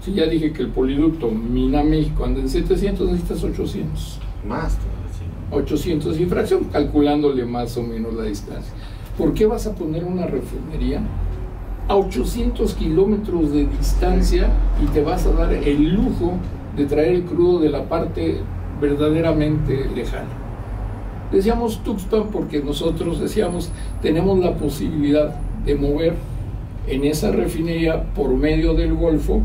Si ya dije que el poliducto Mina-México anda en 700, necesitas 800. Más todavía, sí. 800 y fracción, calculándole más o menos la distancia. ¿Por qué vas a poner una refinería a 800 kilómetros de distancia y te vas a dar el lujo de traer el crudo de la parte verdaderamente lejana? Decíamos Tuxpan porque nosotros decíamos, tenemos la posibilidad de mover en esa refinería por medio del Golfo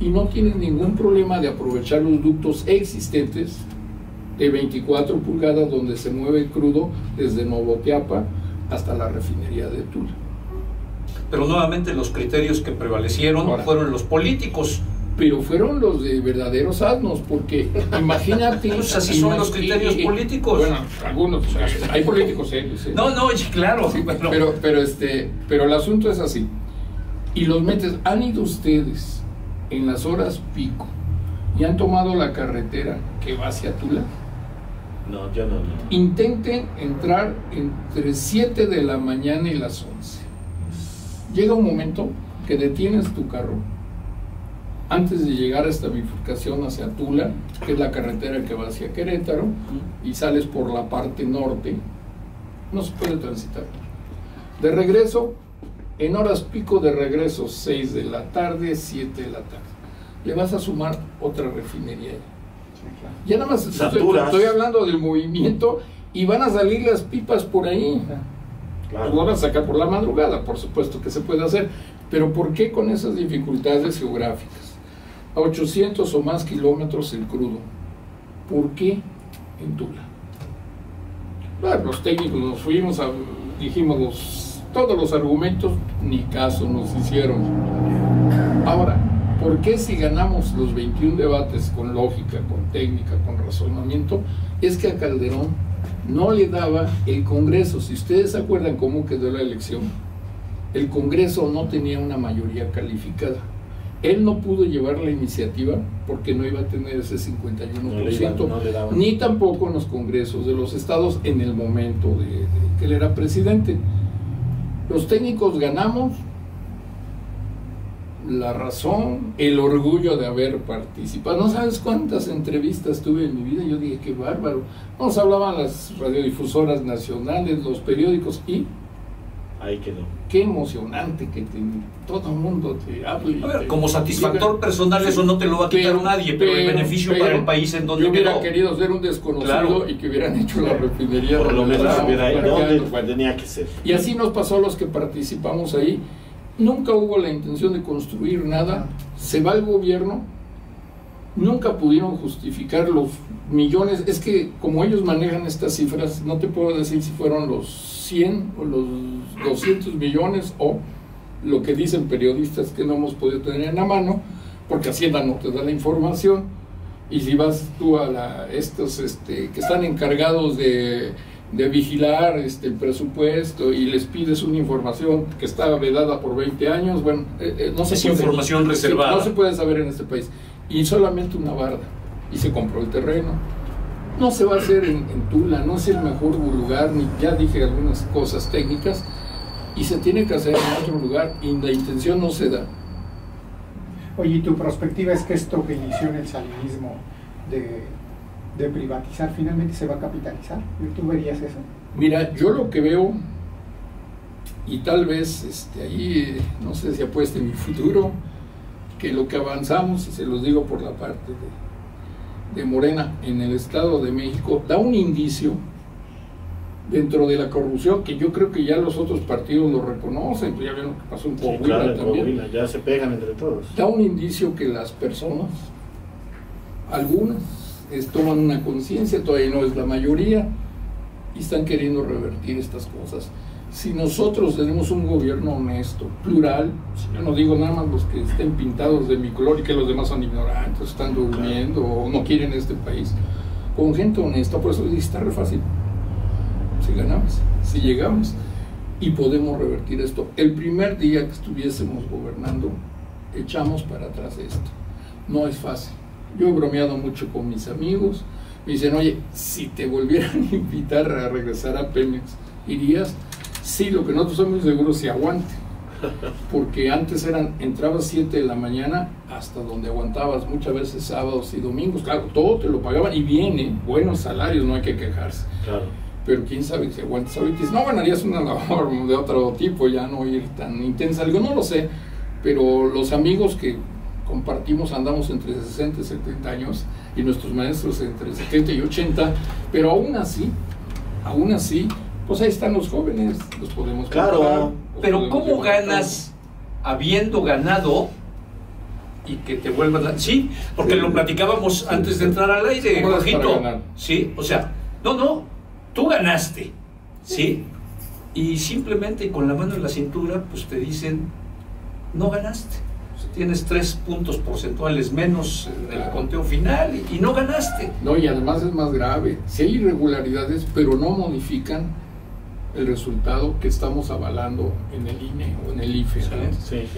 y no tienes ningún problema de aprovechar los ductos existentes de 24 pulgadas donde se mueve el crudo desde Novoteapa hasta la refinería de Tula. Pero nuevamente los criterios que prevalecieron fueron los políticos. Pero fueron los de verdaderos asnos, porque imagínate... Pues así son los criterios políticos. Bueno, algunos, hay políticos serios. No, claro. Sí, pero el asunto es así. Y los metes, han ido ustedes en las horas pico y han tomado la carretera que va hacia Tula. No, yo no. Intenten entrar entre 7 de la mañana y las 11. Llega un momento que detienes tu carro antes de llegar a esta bifurcación hacia Tula, que es la carretera que va hacia Querétaro, y sales por la parte norte, no se puede transitar. De regreso, en horas pico de regreso, 6 de la tarde, 7 de la tarde. Le vas a sumar otra refinería. Ya nada más estoy hablando del movimiento y van a salir las pipas por ahí. Claro. Lo van a sacar por la madrugada, por supuesto que se puede hacer, pero ¿por qué con esas dificultades geográficas? A 800 o más kilómetros el crudo. ¿Por qué en Tula? Bueno, los técnicos nos fuimos, dijimos todos los argumentos, ni caso nos hicieron. Ahora, ¿por qué si ganamos los 21 debates con lógica, con técnica, con razonamiento? Es que a Calderón no le daba el Congreso. Si ustedes se acuerdan cómo quedó la elección, el Congreso no tenía una mayoría calificada. Él no pudo llevar la iniciativa porque no iba a tener ese 51%, ni tampoco en los congresos de los estados en el momento de que él era presidente. Los técnicos ganamos la razón, el orgullo de haber participado. No sabes cuántas entrevistas tuve en mi vida. Yo dije, qué bárbaro. Nos hablaban las radiodifusoras nacionales, los periódicos, y ahí quedó. Qué emocionante que todo el mundo te hable. A ver, como satisfactor personal eso no te lo va a quitar nadie, pero el beneficio para el país en donde yo hubiera quedó. Querido ser un desconocido y que hubieran hecho la refinería. Por lo menos hubiera ido donde tenía que ser. Y así nos pasó a los que participamos ahí. Nunca hubo la intención de construir nada. Se va el gobierno. Nunca pudieron justificar los millones. Es que como ellos manejan estas cifras, no te puedo decir si fueron los 100 o los 200 millones o lo que dicen periodistas que no hemos podido tener en la mano, porque Hacienda no te da la información, y si vas tú a estos que están encargados de vigilar el presupuesto y les pides una información que está vedada por 20 años, bueno, no se puede, información reservada. No se puede saber en este país, y solamente una barda, y se compró el terreno. No se va a hacer en Tula, no es el mejor lugar, ni ya dije algunas cosas técnicas, y se tiene que hacer en otro lugar, y la intención no se da. Oye, ¿y tu perspectiva es que esto que inició en el salinismo de privatizar finalmente se va a capitalizar? ¿Tú verías eso? Mira, yo lo que veo, y tal vez ahí no sé si apueste en mi futuro, que lo que avanzamos, y se los digo por la parte de Morena en el Estado de México, da un indicio dentro de la corrupción que yo creo que ya los otros partidos lo reconocen. Pues ya vieron lo que pasó en Coahuila, sí, claro, también. Coahuila, ya se pegan entre todos. Da un indicio que las personas, algunas, toman una conciencia, todavía no es la mayoría, y están queriendo revertir estas cosas. Si nosotros tenemos un gobierno honesto, plural, yo no digo nada más los que estén pintados de mi color y que los demás son ignorantes, están durmiendo o no quieren este país, con gente honesta, por eso está re fácil. Si ganamos, si llegamos y podemos revertir esto. El primer día que estuviésemos gobernando, echamos para atrás esto. No es fácil. Yo he bromeado mucho con mis amigos, me dicen, oye, si te volvieran a invitar a regresar a Pemex, ¿irías? Sí, lo que no estoy muy seguro si aguante, porque antes entrabas 7 de la mañana hasta donde aguantabas, muchas veces sábados y domingos, claro, todo te lo pagaban y bien, buenos salarios, no hay que quejarse. Claro. Pero quién sabe si aguantas ahorita. No ganarías una labor de otro tipo, ya no ir tan intensa. Algo no lo sé, pero los amigos que compartimos andamos entre 60 y 70 años y nuestros maestros entre 70 y 80, pero aún así, pues ahí están los jóvenes, los podemos claro comparar, pero ¿cómo ganas habiendo ganado y que te vuelvas a... Sí, porque lo platicábamos antes de entrar al aire, Jorgito. Sí, o sea, no, tú ganaste, ¿sí? Y simplemente con la mano en la cintura, pues te dicen, no ganaste. Tienes 3 puntos porcentuales menos en el conteo final y no ganaste. No, y además es más grave. Si hay irregularidades, pero no modifican el resultado que estamos avalando en el INE o en el IFE.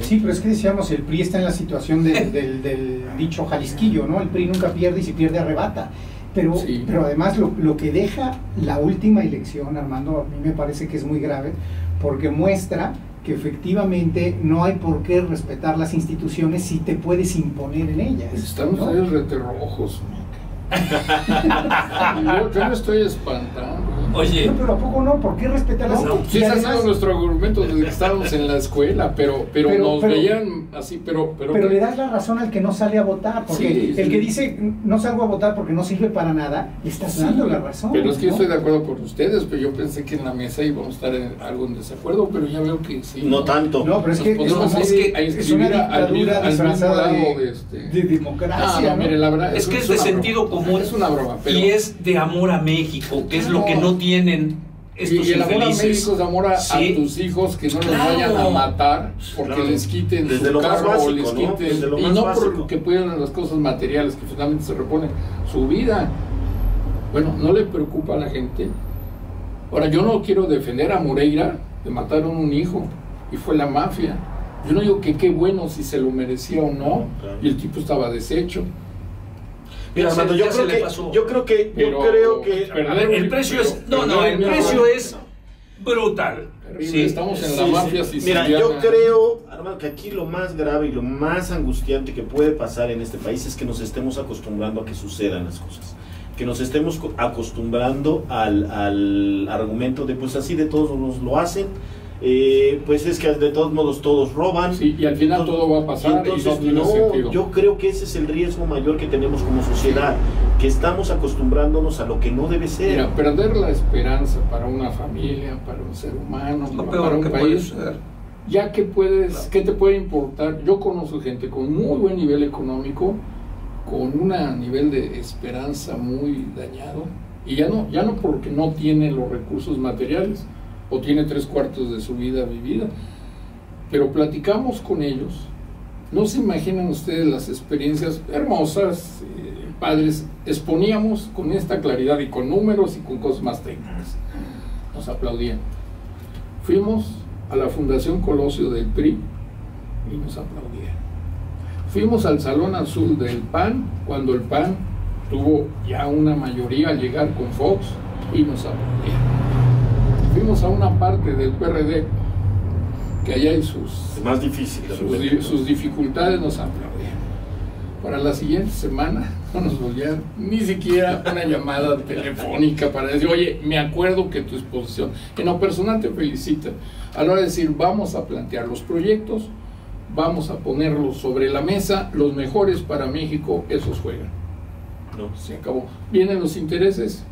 Sí, pero es que decíamos, el PRI está en la situación del dicho jalisquillo, ¿no? El PRI nunca pierde y si pierde arrebata. Pero además lo que deja la última elección, Armando, a mí me parece que es muy grave, porque muestra que efectivamente no hay por qué respetar las instituciones si te puedes imponer en ellas. Están ustedes reterrojos. yo me estoy espantando. Oye, no, pero ¿a poco no? ¿Por qué respetar las instituciones? Sí, ese ha sido nuestro argumento desde que estábamos en la escuela, pero nos veían así, pero le das la razón al que no sale a votar, porque el que dice no salgo a votar porque no sirve para nada, le estás dando la razón. Pero es que yo estoy de acuerdo con ustedes, pero yo pensé que en la mesa íbamos a estar en algo en desacuerdo, pero ya veo que sí. No tanto. No, pero es que es una dictadura disfrazada de democracia. Mire, la verdad, es que es de sentido común. Es una broma. Y es de amor a México, que es lo que no tienen estos y el amor a infelices. México es amor a tus hijos, que no los vayan a matar porque les quiten desde su lo carro más básico, o les quiten, ¿no? y no porque puedan las cosas materiales que finalmente se reponen su vida. Bueno, no le preocupa a la gente. Ahora, yo no quiero defender a Moreira, le mataron un hijo y fue la mafia. Yo no digo que qué bueno si se lo merecía o no, y el tipo estaba deshecho. Mira, Armando, yo creo que el precio es el precio es brutal. Sí, estamos en la mafia siciliana. Mira, yo creo, Armando, que aquí lo más grave y lo más angustiante que puede pasar en este país es que nos estemos acostumbrando a que sucedan las cosas, que nos estemos acostumbrando al argumento de pues así de todos nos lo hacen. Pues es que de todos modos todos roban, y al final todo va a pasar, entonces, y no tiene sentido. Yo creo que ese es el riesgo mayor que tenemos como sociedad, que estamos acostumbrándonos a lo que no debe ser. Mira, perder la esperanza para una familia, para un ser humano, para un país, ya que puedes, ¿qué te puede importar? Yo conozco gente con muy buen nivel económico, con un nivel de esperanza muy dañado, y ya no porque no tiene los recursos materiales, o tiene 3/4 de su vida vivida, pero platicamos con ellos. No se imaginan ustedes las experiencias hermosas, padres. Exponíamos con esta claridad y con números y con cosas más técnicas. Nos aplaudían. Fuimos a la Fundación Colosio del PRI y nos aplaudían. Fuimos al Salón Azul del PAN cuando el PAN tuvo ya una mayoría al llegar con Fox y nos aplaudían. Fuimos a una parte del PRD que allá hay sus dificultades, nos aplaudían. Para la siguiente semana no nos volvían ni siquiera una llamada telefónica para decir, oye, me acuerdo que tu exposición, en lo personal te felicita. A la hora de decir, vamos a plantear los proyectos, vamos a ponerlos sobre la mesa, los mejores para México, esos juegan. No, se acabó. Vienen los intereses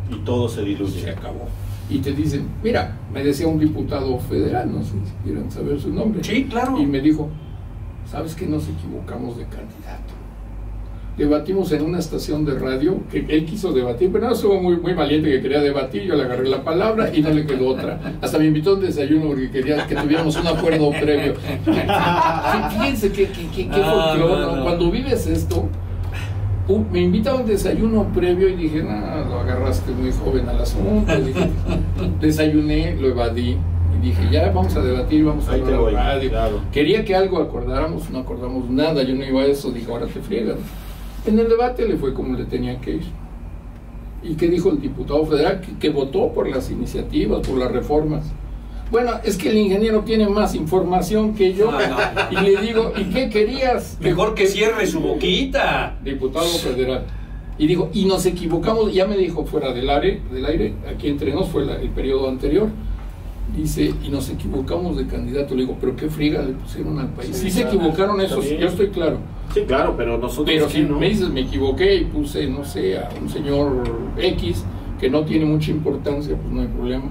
y todo se diluye. Se acabó. Y te dicen, mira, me decía un diputado federal, no sé si quieran saber su nombre. Sí, claro. Y me dijo, ¿sabes que nos equivocamos de candidato? Debatimos en una estación de radio, que él quiso debatir, pero no, estuvo muy valiente que quería debatir, yo le agarré la palabra y no le quedó otra. Hasta me invitó a un desayuno porque quería que tuviéramos un acuerdo previo. Fíjense qué folclore, ¿no? Cuando vives esto, me invita a un desayuno previo y dije, no, lo agarraste muy joven al asunto. Dije, desayuné, lo evadí y dije, ya vamos a debatir, vamos a hablar en la radio. Claro. Quería que algo acordáramos, no acordamos nada, yo no iba a eso, dije, ahora te friegas. En el debate le fue como le tenía que ir. ¿Y qué dijo el diputado federal? Que votó por las iniciativas, por las reformas. Bueno, es que el ingeniero tiene más información que yo. Y le digo, ¿y qué querías? Mejor que cierre su boquita. Diputado federal. Y digo, y nos equivocamos, ya me dijo fuera del aire, aquí entre nos fue el periodo anterior. Dice, y nos equivocamos de candidato. Le digo, pero qué friega le pusieron al país. Sí, se equivocaron esos, yo estoy claro. Sí, claro, pero nosotros. Pero si ¿no? me dices, me equivoqué y puse, no sé, a un señor X que no tiene mucha importancia, pues no hay problema.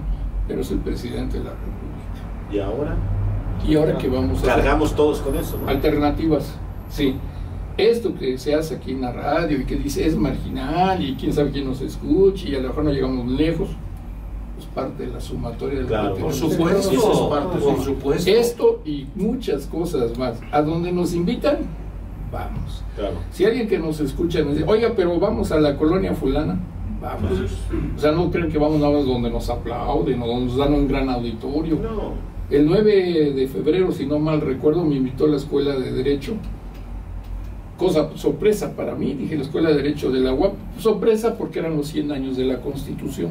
Pero es el presidente de la República. ¿Y ahora? ¿Y ahora qué vamos a Cargamos hacer? todos con eso, ¿no? Alternativas, sí. Esto que se hace aquí en la radio y que dice es marginal y quién sabe quién nos escuche y a lo mejor no llegamos lejos, es parte de la sumatoria del claro, por supuesto, por supuesto. Esto y muchas cosas más. A donde nos invitan, vamos. Claro. Si alguien que nos escucha nos dice, oiga, pero vamos a la colonia fulana, vamos. O sea, no creen que vamos nada más donde nos aplauden o donde nos dan un gran auditorio. No. El 9 de febrero, si no mal recuerdo, me invitó a la Escuela de Derecho. Cosa sorpresa para mí, dije la Escuela de Derecho de la UAP, sorpresa porque eran los 100 años de la Constitución.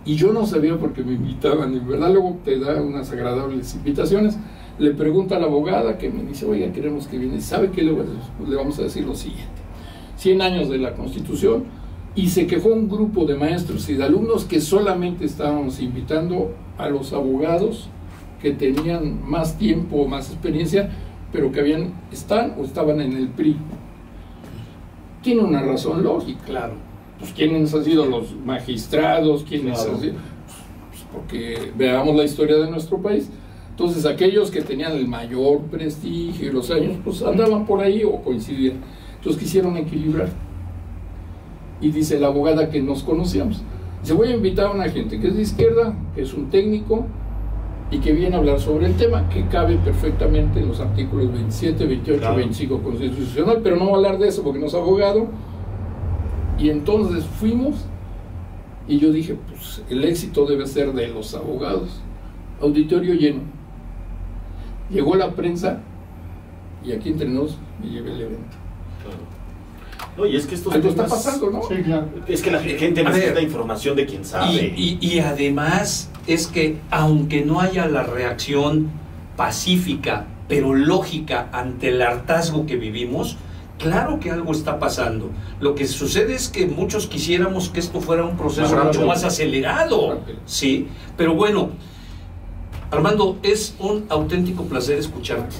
Y yo no sabía por qué me invitaban, en verdad luego te da unas agradables invitaciones. Le pregunto a la abogada que me dice, oiga, queremos que viene, ¿sabe qué le vamos a decir? Lo siguiente, 100 años de la Constitución, y se quejó un grupo de maestros y de alumnos que solamente estábamos invitando a los abogados que tenían más tiempo, más experiencia, pero que estaban en el PRI. Tiene una razón lógica. Claro. Pues quiénes han sido los magistrados, quiénes han sido, pues porque veamos la historia de nuestro país. Entonces aquellos que tenían el mayor prestigio y los años, pues andaban por ahí o coincidían. Entonces quisieron equilibrar. Y dice la abogada que nos conocíamos, dice, voy a invitar a una gente que es de izquierda, que es un técnico y que viene a hablar sobre el tema, que cabe perfectamente en los artículos 27, 28, claro, 25 constitucional, pero no voy a hablar de eso porque no es abogado. Y entonces fuimos y yo dije, pues el éxito debe ser de los abogados. Auditorio lleno. Llegó la prensa y aquí entre nos me llevé el evento. Claro. No, y es que esto está pasando, ¿no? Sí, claro. Es que la gente necesita información de quien sabe. Y además es que aunque no haya la reacción pacífica, pero lógica ante el hartazgo que vivimos, claro que algo está pasando. Lo que sucede es que muchos quisiéramos que esto fuera un proceso mucho más acelerado, ¿sí? Pero bueno, Armando, es un auténtico placer escucharte.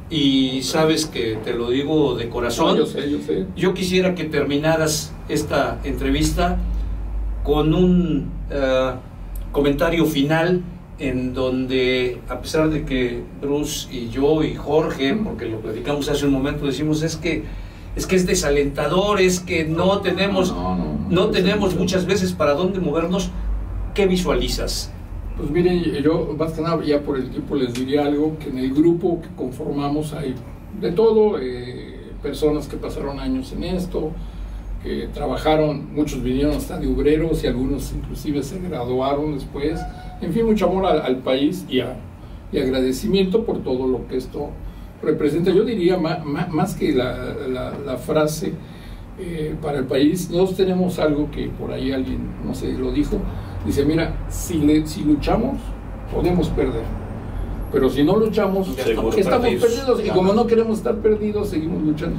Y sabes que te lo digo de corazón. No, yo sé. Yo quisiera que terminaras esta entrevista con un comentario final en donde, a pesar de que Bruce y yo y Jorge, porque lo platicamos hace un momento, decimos es que es desalentador, es que no tenemos muchas veces para dónde movernos. ¿Qué visualizas Pues miren, yo más que nada ya por el tiempo les diría algo, que en el grupo que conformamos hay de todo, personas que pasaron años en esto, que trabajaron, muchos vinieron hasta de obreros y algunos inclusive se graduaron después, en fin, mucho amor al país y agradecimiento por todo lo que esto representa. Yo diría más que la frase para el país, nosotros tenemos algo que por ahí alguien, no sé, lo dijo, dice, mira, si luchamos, podemos perder, pero si no luchamos, estamos perdidos, y como no queremos estar perdidos, seguimos luchando.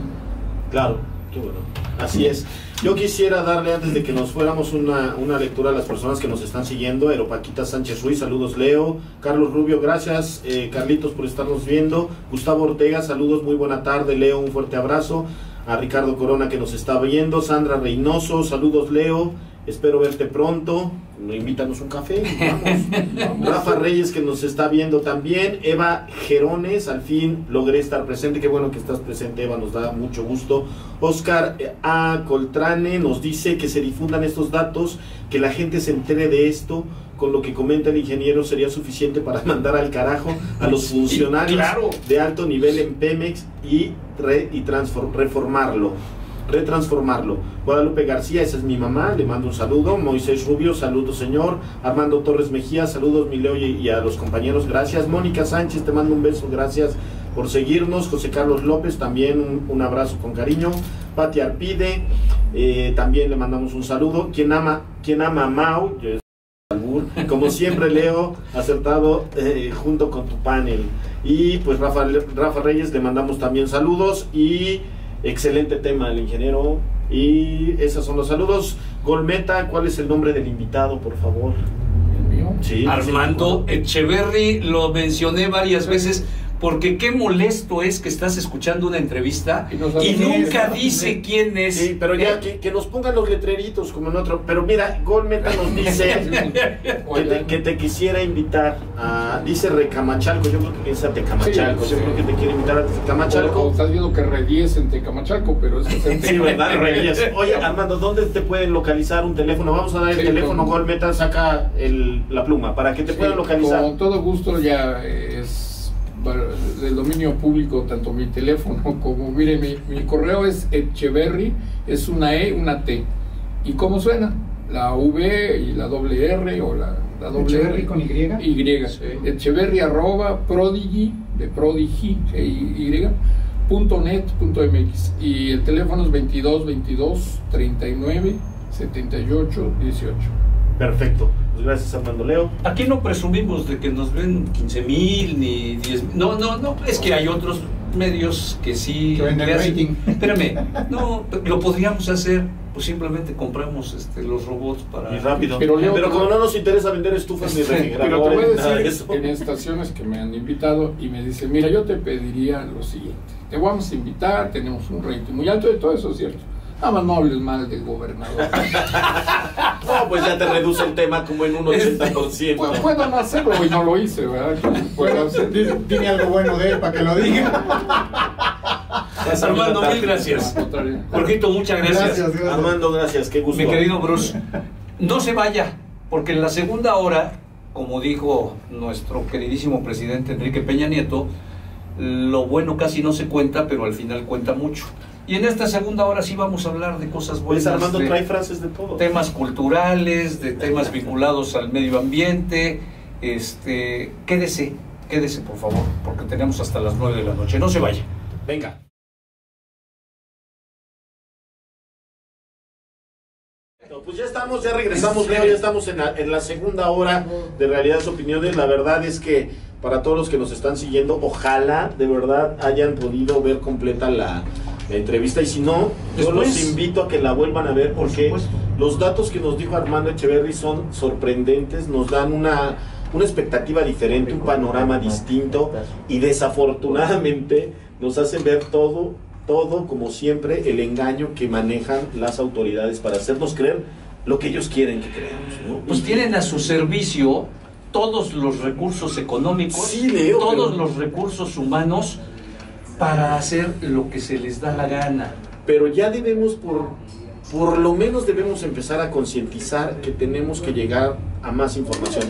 Claro, qué bueno. Así es. Yo quisiera darle, antes de que nos fuéramos, una lectura a las personas que nos están siguiendo. Aeropaquita Sánchez Ruiz, saludos Leo. Carlos Rubio, gracias. Carlitos por estarnos viendo. Gustavo Ortega, saludos, muy buena tarde Leo, un fuerte abrazo. A Ricardo Corona que nos está viendo. Sandra Reynoso, saludos Leo, espero verte pronto. Invítanos un café, vamos. Rafa Reyes que nos está viendo también. Eva Gerones, al fin logré estar presente, qué bueno que estás presente Eva, nos da mucho gusto. Oscar A. Coltrane nos dice que se difundan estos datos, que la gente se entere de esto. Con lo que comenta el ingeniero sería suficiente para mandar al carajo a los funcionarios de alto nivel en Pemex y retransformarlo. Guadalupe García, esa es mi mamá, le mando un saludo. Moisés Rubio, saludos señor. Armando Torres Mejía, saludos mi Leo y a los compañeros, gracias. Mónica Sánchez, te mando un beso, gracias por seguirnos. José Carlos López, también un abrazo con cariño. Pati Arpide, también le mandamos un saludo. Quien ama a Mau, como siempre Leo, acertado junto con tu panel. Y pues Rafa Reyes, le mandamos también saludos y excelente tema el ingeniero. Y esos son los saludos. Golmeta, ¿cuál es el nombre del invitado, por favor? ¿El mío? Sí, Armando Echeverry, lo mencioné varias veces. Porque qué molesto es que estás escuchando una entrevista y nunca dice quién es. Sí, pero ya que nos pongan los letreritos como en otro. Pero mira, Golmeta nos dice que te quisiera invitar a, dice Recamachalco, yo creo que piensa Tecamachalco, sí, yo creo que te quiere invitar a Tecamachalco. O estás viendo que Reyes en Tecamachalco, pero eso es sí, ¿verdad, Reyes? Oye, Armando, ¿dónde te pueden localizar un teléfono? Vamos a dar el teléfono, Golmeta, saca la pluma, para que te puedan localizar. Con todo gusto, ya es del dominio público, tanto mi teléfono como, mire, mi correo es Echeverry, es una E, una T, y ¿cómo suena? La V y la doble R o la doble Echeverry R con Y. Sí. Echeverry @ Prodigy, de Prodigy, .net.mx, y el teléfono es 22 22 39 78 18. Perfecto. Gracias, Armando. Leo. Aquí no presumimos de que nos ven 15,000 ni 10,000. No, es que hay otros medios que sí que venden rating. Espérame, no, lo podríamos hacer, pues simplemente compramos los robots para. Y rápido. Pero como no nos interesa vender estufas ni refrigeradores. Pero te voy a nada de decir, eso. en estaciones que me han invitado y me dicen, mira, yo te pediría lo siguiente, te vamos a invitar, tenemos un rating muy alto, y todo eso es cierto. Nada más no hables mal del gobernador. No, pues ya te reduce el tema como en un 80%. Pues puedo no hacerlo, y no lo hice, ¿verdad? Puedo hacer. Dime algo bueno de él para que lo diga. Armando, mil gracias. Jorgito, muchas gracias. Gracias. Armando, gracias, qué gusto. Mi querido Bruce, no se vaya, porque en la segunda hora, como dijo nuestro queridísimo presidente Enrique Peña Nieto, lo bueno casi no se cuenta, pero al final cuenta mucho. Y en esta segunda hora sí vamos a hablar de cosas buenas. Pues Armando trae frases de todo. Temas culturales, de temas vinculados al medio ambiente. Quédese por favor, porque tenemos hasta las 9 de la noche. No se vaya. Venga. Pues ya regresamos, Leo, ya estamos en la segunda hora de Realidades Opiniones. La verdad es que para todos los que nos están siguiendo, ojalá de verdad hayan podido ver completa la entrevista, y si no, yo los invito a que la vuelvan a ver, porque los datos que nos dijo Armando Echeverry son sorprendentes, nos dan una expectativa diferente, un panorama distinto, y desafortunadamente nos hacen ver todo como siempre, el engaño que manejan las autoridades para hacernos creer lo que ellos quieren que creamos, ¿no? Pues tienen a su servicio todos los recursos económicos, sí, Leo, todos los recursos humanos para hacer lo que se les da la gana. Pero ya debemos, por lo menos debemos empezar a concientizar que tenemos que llegar a más información.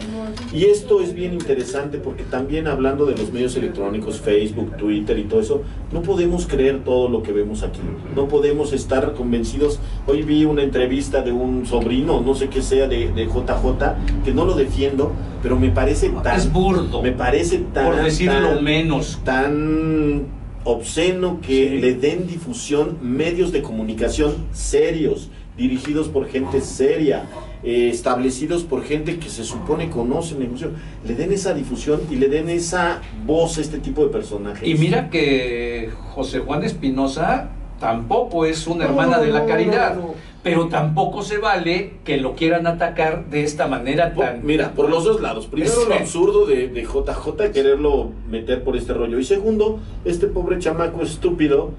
Y esto es bien interesante porque también hablando de los medios electrónicos, Facebook, Twitter y todo eso, no podemos creer todo lo que vemos aquí. No podemos estar convencidos. Hoy vi una entrevista de un sobrino, no sé qué sea, de JJ, que no lo defiendo, pero me parece tan... Es burdo. Me parece tan... Por decirlo menos. Tan obsceno que le den difusión medios de comunicación serios, dirigidos por gente seria, establecidos por gente que se supone conoce el negocio, le den esa difusión y le den esa voz a este tipo de personajes. Y mira que José Juan Espinosa tampoco es una hermana de la caridad, pero tampoco se vale que lo quieran atacar de esta manera tan... Mira, por los dos lados. Primero, lo absurdo de JJ quererlo meter por este rollo, y segundo, este pobre chamaco estúpido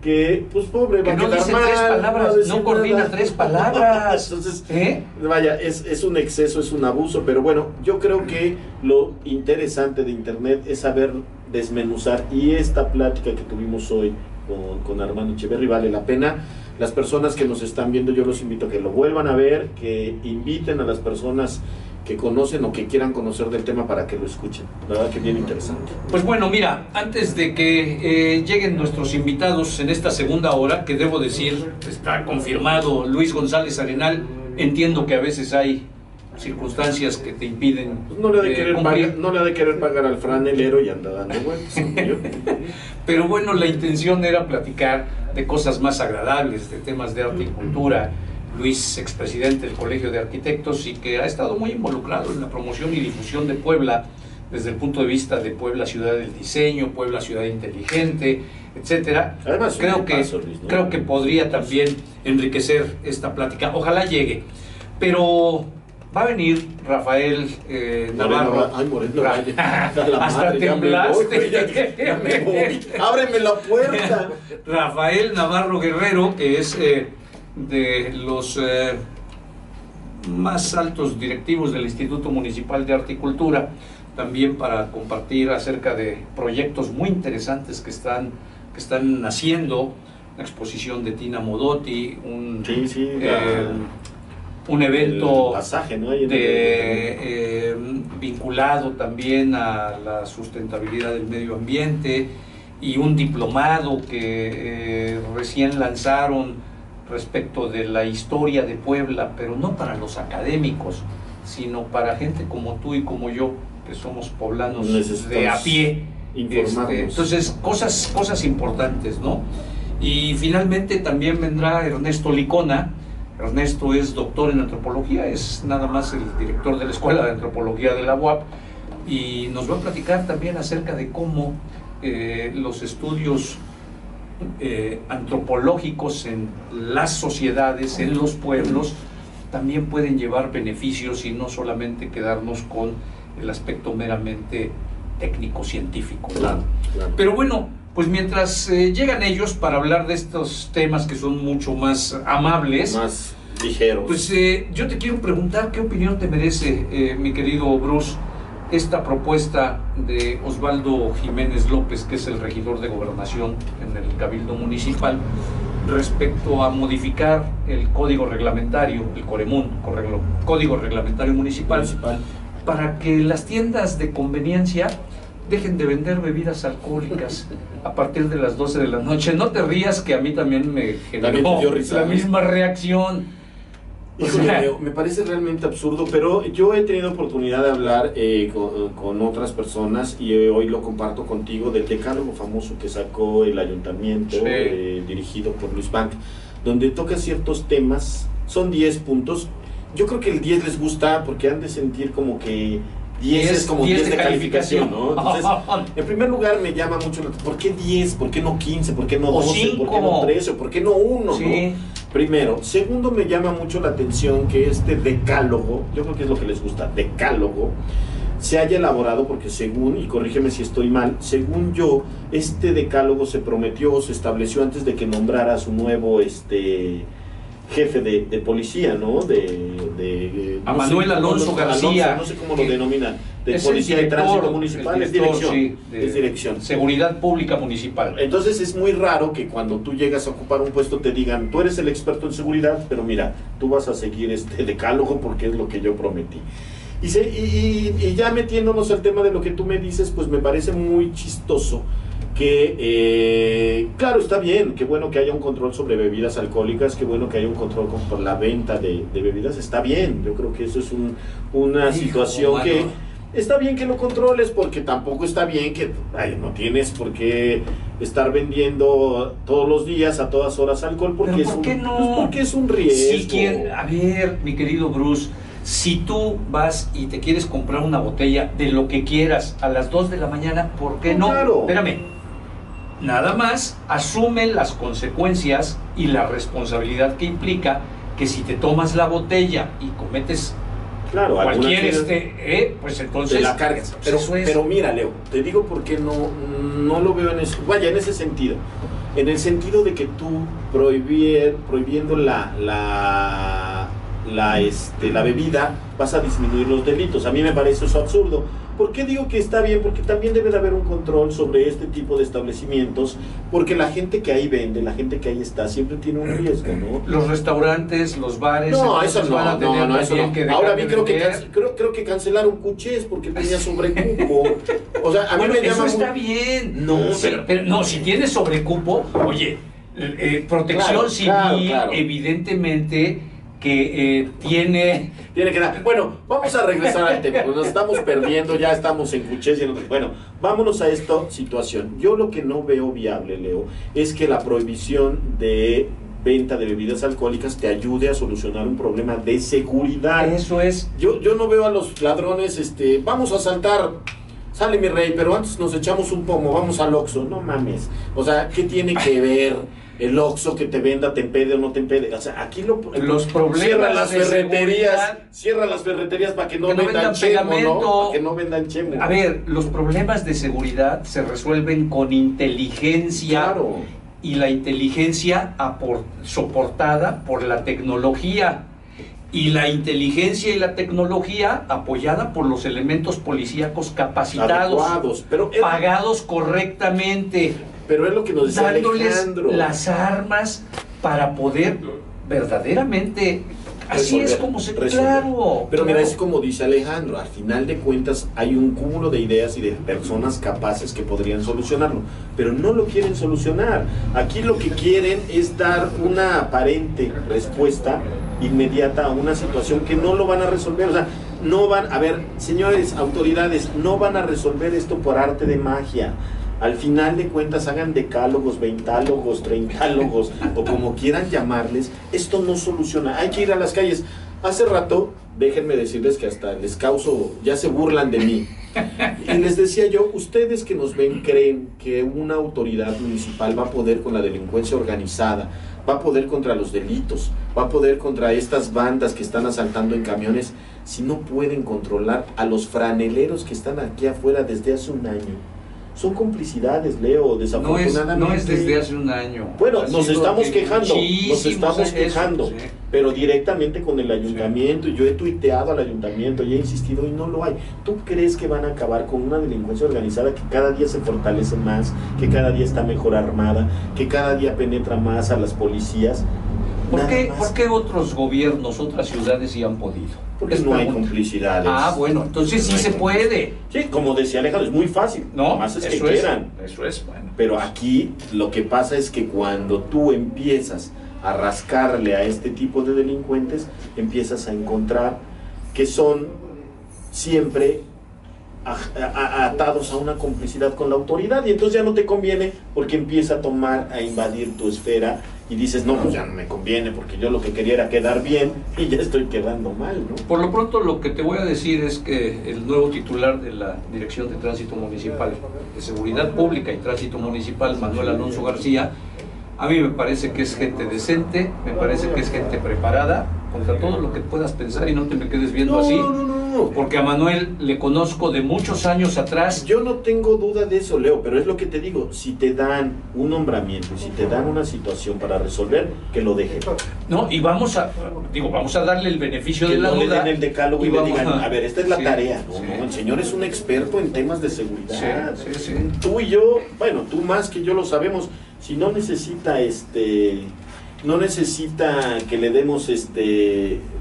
que, pues pobre, que va a no quedar dice mal, tres palabras, no coordina nada. 3 palabras. Entonces, vaya, es un exceso, es un abuso, pero bueno, yo creo que lo interesante de Internet es saber desmenuzar, y esta plática que tuvimos hoy con Armando Echeverry vale la pena. Las personas que nos están viendo, yo los invito a que lo vuelvan a ver, que inviten a las personas que conocen o que quieran conocer del tema para que lo escuchen. La verdad que bien interesante. Pues bueno, mira, antes de que lleguen nuestros invitados en esta segunda hora, que debo decir, está confirmado Luis González Arenal, entiendo que a veces hay circunstancias que te impiden pues no le ha de querer pagar al franelero y anda dando vueltas. Pero bueno, la intención era platicar de cosas más agradables, de temas de arte y cultura. Luis, expresidente del Colegio de Arquitectos y que ha estado muy involucrado en la promoción y difusión de Puebla desde el punto de vista de Puebla ciudad del diseño, Puebla ciudad inteligente, etcétera. Además, creo que podría también enriquecer esta plática. Ojalá llegue. Pero va a venir Rafael Navarro. Ay, Moreno, hasta temblaste. Ya me voy. Ábreme la puerta. Rafael Navarro Guerrero, que es de los más altos directivos del Instituto Municipal de Arte y Cultura, también para compartir acerca de proyectos muy interesantes que están haciendo, una exposición de Tina Modotti, un evento pasaje, ¿no? vinculado también a la sustentabilidad del medio ambiente, y un diplomado que recién lanzaron respecto de la historia de Puebla, pero no para los académicos, sino para gente como tú y como yo, que somos poblanos de a pie. Entonces, cosas importantes, ¿no? Y finalmente también vendrá Ernesto Licona. Ernesto es doctor en antropología, es nada más el director de la Escuela de Antropología de la UAP, y nos va a platicar también acerca de cómo los estudios antropológicos en las sociedades, en los pueblos, también pueden llevar beneficios y no solamente quedarnos con el aspecto meramente técnico-científico, ¿verdad? Claro. Pero bueno, pues mientras llegan ellos para hablar de estos temas que son mucho más amables, más ligeros, pues yo te quiero preguntar qué opinión te merece, mi querido Bruce, esta propuesta de Osvaldo Jiménez López, que es el regidor de Gobernación en el Cabildo Municipal, respecto a modificar el Código Reglamentario, el Coremún, Código Reglamentario Municipal, para que las tiendas de conveniencia dejen de vender bebidas alcohólicas a partir de las 12 de la noche. No te rías, que a mí también me generó la misma reacción. Híjole, me parece realmente absurdo, pero yo he tenido oportunidad de hablar con otras personas, y hoy lo comparto contigo, del decálogo famoso que sacó el ayuntamiento, dirigido por Luis Bank, donde toca ciertos temas. Son 10 puntos. Yo creo que el 10 les gusta porque han de sentir como que 10 es como 10 de calificación, ¿no? Entonces, en primer lugar me llama mucho la atención, ¿por qué 10? ¿Por qué no 15? ¿Por qué no 12? ¿Por qué no 13? ¿Por qué no 1? Sí. ¿no? Primero. Segundo, me llama mucho la atención que este decálogo, yo creo que es lo que les gusta, decálogo, se haya elaborado porque según, y corrígeme si estoy mal, según yo, este decálogo se prometió o se estableció antes de que nombrara a su nuevo jefe de policía, ¿no? A Manuel Alonso García. No sé cómo lo denominan. De Policía y Tránsito Municipal, es dirección. Sí, es dirección. Seguridad Pública Municipal. Entonces es muy raro que cuando tú llegas a ocupar un puesto te digan, tú eres el experto en seguridad, pero mira, tú vas a seguir este decálogo porque es lo que yo prometí. Y ya metiéndonos al tema de lo que tú me dices, pues me parece muy chistoso que, claro, está bien, qué bueno que haya un control sobre bebidas alcohólicas, qué bueno que haya un control por la venta de bebidas, está bien, yo creo que eso es una situación que está bien que lo controles, porque tampoco está bien que no tienes por qué estar vendiendo todos los días a todas horas alcohol, porque, ¿por qué no? Pues porque es un riesgo. A ver, mi querido Bruce, si tú vas y te quieres comprar una botella de lo que quieras a las 2 de la mañana, ¿por qué no? Claro. Espérame. Nada más asume las consecuencias y la responsabilidad que implica que si te tomas la botella y cometes cualquier pues entonces te la cargas. Pero mira, Leo, te digo por qué no lo veo en eso. Vaya, en ese sentido. En el sentido de que tú prohibiendo la bebida, vas a disminuir los delitos. A mí me parece eso absurdo. ¿Por qué digo que está bien? Porque también debe de haber un control sobre este tipo de establecimientos, porque la gente que ahí vende, la gente que ahí está, siempre tiene un riesgo, ¿no? Los restaurantes, los bares... No, eso no, van a tener eso no. Ahora vi, creo que cancelaron Cuchés porque tenía sobrecupo. O sea, a mí me llama está bien. No, pero no, si tienes sobrecupo, oye, Protección Civil, claro. Evidentemente... que tiene que dar. Bueno, vamos a regresar al tema, nos estamos perdiendo, ya estamos en Cuchés. Bueno, vámonos a esta situación. Yo lo que no veo viable, Leo, es que la prohibición de venta de bebidas alcohólicas te ayude a solucionar un problema de seguridad. Eso es. Yo no veo a los ladrones, vamos a asaltar, sale mi rey, pero antes nos echamos un pomo, vamos al Oxxo. No mames, o sea, ¿qué tiene que ver el Oxxo que te venda, te empede o no te empede? O sea, aquí los problemas cierra las ferreterías para que no vendan chemo, ¿no? Para que no vendan chemo. A ver, los problemas de seguridad se resuelven con inteligencia. Claro. Y la inteligencia soportada por la tecnología. Y la inteligencia y la tecnología apoyada por los elementos policíacos capacitados, adecuados, pagados correctamente. Pero es lo que nos decía Alejandro. Las armas para poder verdaderamente... Así es como se... Claro. Pero mira, es como dice Alejandro, al final de cuentas hay un cúmulo de ideas y de personas capaces que podrían solucionarlo, pero no lo quieren solucionar. Aquí lo que quieren es dar una aparente respuesta inmediata a una situación que no lo van a resolver. O sea, no van... A ver, señores, autoridades, no van a resolver esto por arte de magia. Al final de cuentas, hagan decálogos, veintálogos, treintálogos o como quieran llamarles, esto no soluciona. Hay que ir a las calles. Hace rato, déjenme decirles que hasta les causo, ya se burlan de mí. Y les decía yo, ustedes que nos ven creen que una autoridad municipal va a poder con la delincuencia organizada, va a poder contra los delitos, va a poder contra estas bandas que están asaltando en camiones, si no pueden controlar a los franeleros que están aquí afuera desde hace un año. Son complicidades, Leo, desafortunadamente. No es desde hace un año. Bueno, nos estamos quejando, sí. Pero directamente con el ayuntamiento. Yo he tuiteado al ayuntamiento y he insistido y no lo hay. ¿Tú crees que van a acabar con una delincuencia organizada que cada día se fortalece más, que cada día está mejor armada, que cada día penetra más a las policías? ¿Por qué otros gobiernos, otras ciudades sí han podido? Porque no hay complicidades. Bueno, entonces sí se puede. Sí, como decía Alejandro, es muy fácil. No, más es que quieran. Eso es, bueno. Pero aquí lo que pasa es que cuando tú empiezas a rascarle a este tipo de delincuentes, empiezas a encontrar que son siempre atados a una complicidad con la autoridad, y entonces ya no te conviene porque empieza a invadir tu esfera y dices, no, pues ya no me conviene porque yo lo que quería era quedar bien y ya estoy quedando mal, ¿no? Por lo pronto lo que te voy a decir es que el nuevo titular de la Dirección de Tránsito Municipal, de Seguridad Pública y Tránsito Municipal, Manuel Alonso García, a mí me parece que es gente decente, me parece que es gente preparada, contra todo lo que puedas pensar, y no te me quedes viendo así. No. Porque a Manuel le conozco de muchos años atrás. Yo no tengo duda de eso, Leo, pero es lo que te digo, si te dan un nombramiento y si te dan una situación para resolver, que lo dejen. No, y vamos a darle el beneficio de la duda. Que no le den el decálogo y le digan, a ver, esta es la tarea. Sí. No, el señor es un experto en temas de seguridad. Sí. Tú y yo, bueno, tú más que yo lo sabemos, si no necesita no necesita que le demos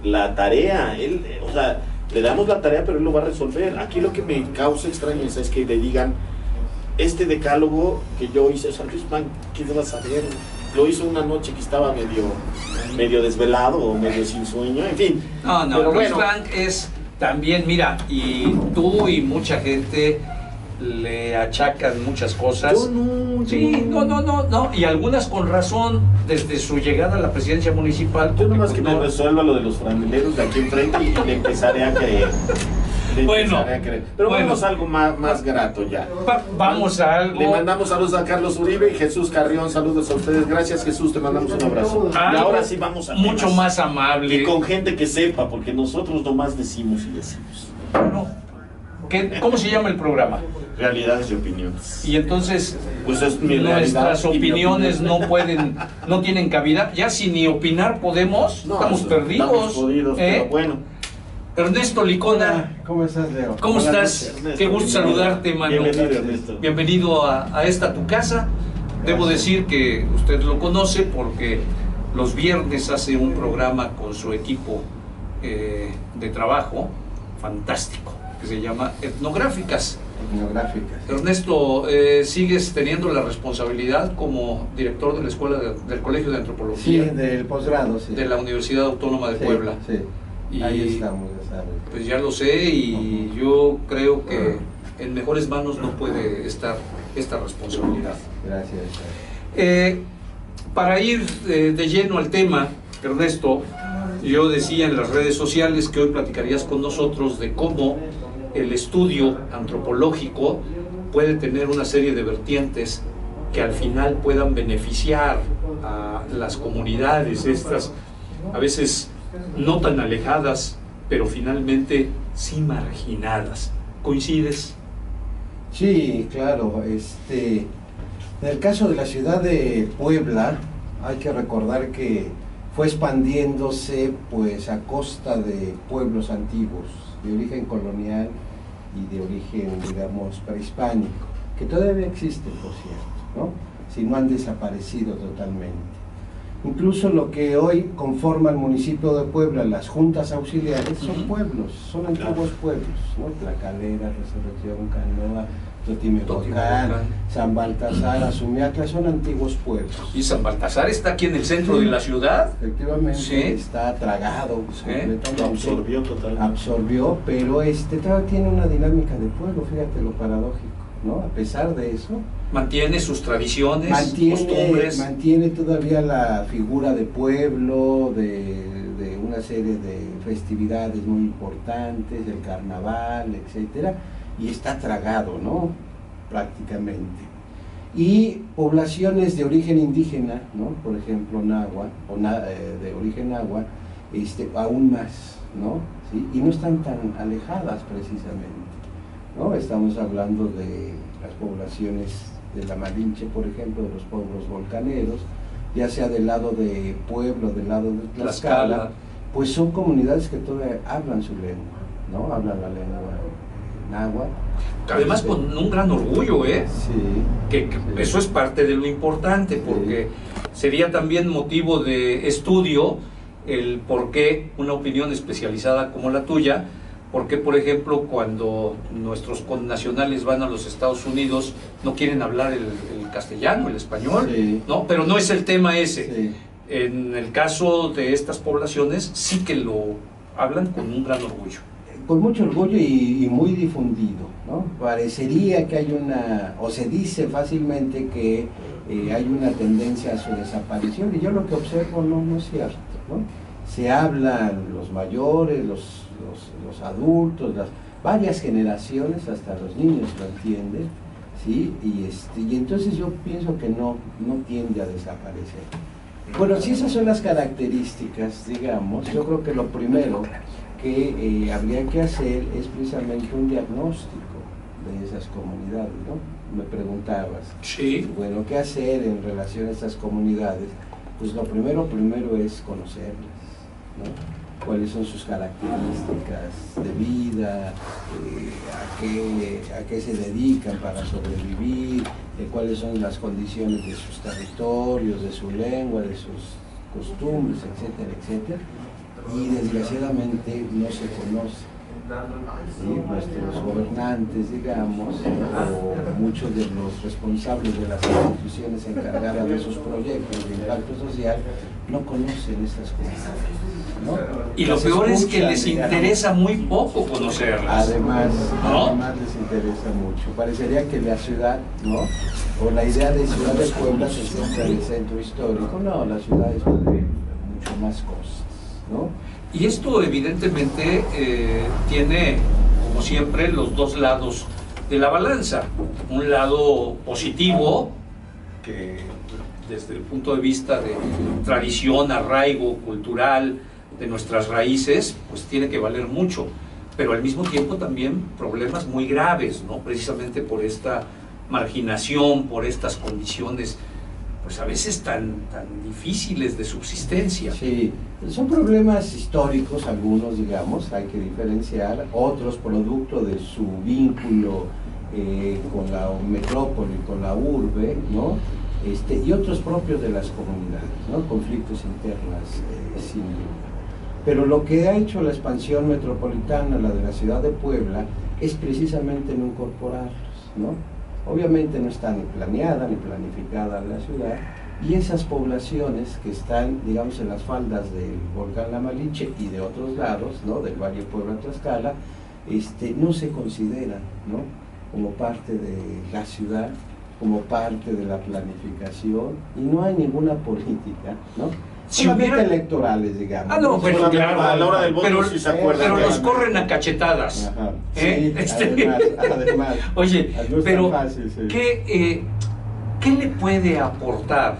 la tarea, él, o sea, le damos la tarea, pero él lo va a resolver. Aquí lo que me causa extrañeza es que le digan, este decálogo que yo hice, o sea, ¿quién va a saber? Lo hizo una noche que estaba medio desvelado o medio sin sueño, en fin. No, pero Luis Frank es también, mira, y tú y mucha gente le achacan muchas cosas. Yo no. Sí, no, y algunas con razón, desde su llegada a la presidencia municipal. Yo nomás que me resuelva lo de los franeleros de aquí enfrente y le empezaré a creer. Pero vamos a algo más grato ya. Vamos a algo. Le mandamos saludos a Carlos Uribe y Jesús Carrión, saludos a ustedes. Gracias, Jesús, te mandamos un abrazo. Y ahora sí vamos a mucho más amable. Y con gente que sepa, porque nosotros nomás decimos y decimos. No. ¿Cómo se llama el programa? Realidades y opiniones. Y entonces, pues es mi nuestras opiniones no tienen cabida. Ya si ni opinar podemos, estamos perdidos. Estamos jodidos, pero bueno. Ernesto Licona. ¿Cómo estás, Leo? ¿Cómo estás? Ernesto, qué gusto saludarte, mano. Bienvenido, Ernesto. Bienvenido a esta tu casa. Debo decir que usted lo conoce porque los viernes hace un programa con su equipo de trabajo fantástico que se llama Etnográficas. Ernesto, ¿sigues teniendo la responsabilidad como director de la escuela del Colegio de Antropología? Sí, del posgrado, sí. De la Universidad Autónoma de Puebla. Sí, y ahí estamos, ya sabes. Pues ya lo sé y yo creo que en mejores manos no puede estar esta responsabilidad. Gracias. Para ir de lleno al tema, Ernesto, yo decía en las redes sociales que hoy platicarías con nosotros de cómo el estudio antropológico puede tener una serie de vertientes que al final puedan beneficiar a las comunidades estas, a veces no tan alejadas, pero finalmente sí marginadas. ¿Coincides? Sí, claro. En el caso de la ciudad de Puebla, hay que recordar que fue expandiéndose pues a costa de pueblos antiguos, de origen colonial y de origen, digamos, prehispánico, que todavía existen, por cierto, ¿no? Si no han desaparecido totalmente. Incluso lo que hoy conforma el municipio de Puebla, las juntas auxiliares, son pueblos, son antiguos pueblos, ¿no? Tlacalera, Resurrección, Canoa, Totimehuacán, San Baltasar, Azumiatla, son antiguos pueblos. ¿Y San Baltasar está aquí en el centro de la ciudad? Efectivamente, ¿sí? Está tragado, completamente. Absorbió totalmente. Absorbió, pero todavía tiene una dinámica de pueblo, fíjate lo paradójico, ¿no? A pesar de eso, mantiene sus tradiciones, costumbres. Mantiene todavía la figura de pueblo, de una serie de festividades muy importantes, el carnaval, etcétera, y está tragado, ¿no? Prácticamente. Y poblaciones de origen indígena, ¿no? Por ejemplo, náhuatl, de origen náhuatl, aún más, ¿no? ¿Sí? Y no están tan alejadas precisamente, ¿no? Estamos hablando de las poblaciones de la Malinche, por ejemplo, de los pueblos volcaneros, ya sea del lado de Puebla, del lado de Tlaxcala, pues son comunidades que todavía hablan su lengua, ¿no? Hablan la lengua náhuatl. Además con un gran orgullo, Sí. Que eso es parte de lo importante, porque sería también motivo de estudio el por qué una opinión especializada como la tuya. Porque, por ejemplo, cuando nuestros connacionales van a los Estados Unidos, no quieren hablar el castellano, el español, ¿no? Pero no es el tema ese. Sí. En el caso de estas poblaciones, sí que lo hablan con un gran orgullo. Con mucho orgullo y muy difundido, ¿no? Parecería que hay o se dice fácilmente que hay una tendencia a su desaparición, y yo lo que observo no es cierto, ¿no? Se hablan los mayores, los adultos, las varias generaciones, hasta los niños lo entienden, ¿sí? Y entonces yo pienso que no tiende a desaparecer. Bueno, si esas son las características, digamos, yo creo que lo primero que habría que hacer es precisamente un diagnóstico de esas comunidades, ¿no? Me preguntabas. Sí. Bueno, ¿qué hacer en relación a estas comunidades? Pues lo primero es conocerlas, ¿no? Cuáles son sus características de vida, a qué se dedican para sobrevivir, cuáles son las condiciones de sus territorios, de su lengua, de sus costumbres, etcétera, etcétera. Y desgraciadamente no se conoce, y nuestros gobernantes, digamos, o muchos de los responsables de las instituciones encargadas de sus proyectos de impacto social no conocen estas cosas, ¿no? Y lo peor es que les interesa muy poco conocerlas. Además, ¿no? además les interesa mucho. Parecería que la ciudad, ¿no? O la idea de ciudad de Puebla se centra en el centro histórico. No, la ciudad es mucho más cosas, ¿no? Y esto evidentemente tiene, como siempre, los dos lados de la balanza. Un lado positivo, que desde el punto de vista de tradición, arraigo cultural, de nuestras raíces, pues tiene que valer mucho, pero al mismo tiempo también problemas muy graves, ¿no? Precisamente por esta marginación, por estas condiciones, pues a veces tan difíciles de subsistencia. Sí, son problemas históricos algunos, digamos, hay que diferenciar, otros producto de su vínculo con la metrópoli, con la urbe, ¿no? Y otros propios de las comunidades, ¿no? Conflictos internos, sin duda. Pero lo que ha hecho la expansión metropolitana, la de la ciudad de Puebla, es precisamente no incorporarlos, ¿no? Obviamente no está ni planeada ni planificada la ciudad, y esas poblaciones que están, digamos, en las faldas del volcán La Malinche y de otros lados, ¿no? Del Valle Puebla-Tlaxcala, no se consideran, ¿no? Como parte de la ciudad, como parte de la planificación, y no hay ninguna política, ¿no? Solamente electorales, digamos. Ah, no, pero claro, a la hora del voto sí se acuerdan. Pero los corren a cachetadas. Ajá. Sí, además. Oye, no es pero tan fácil, sí. ¿qué le puede aportar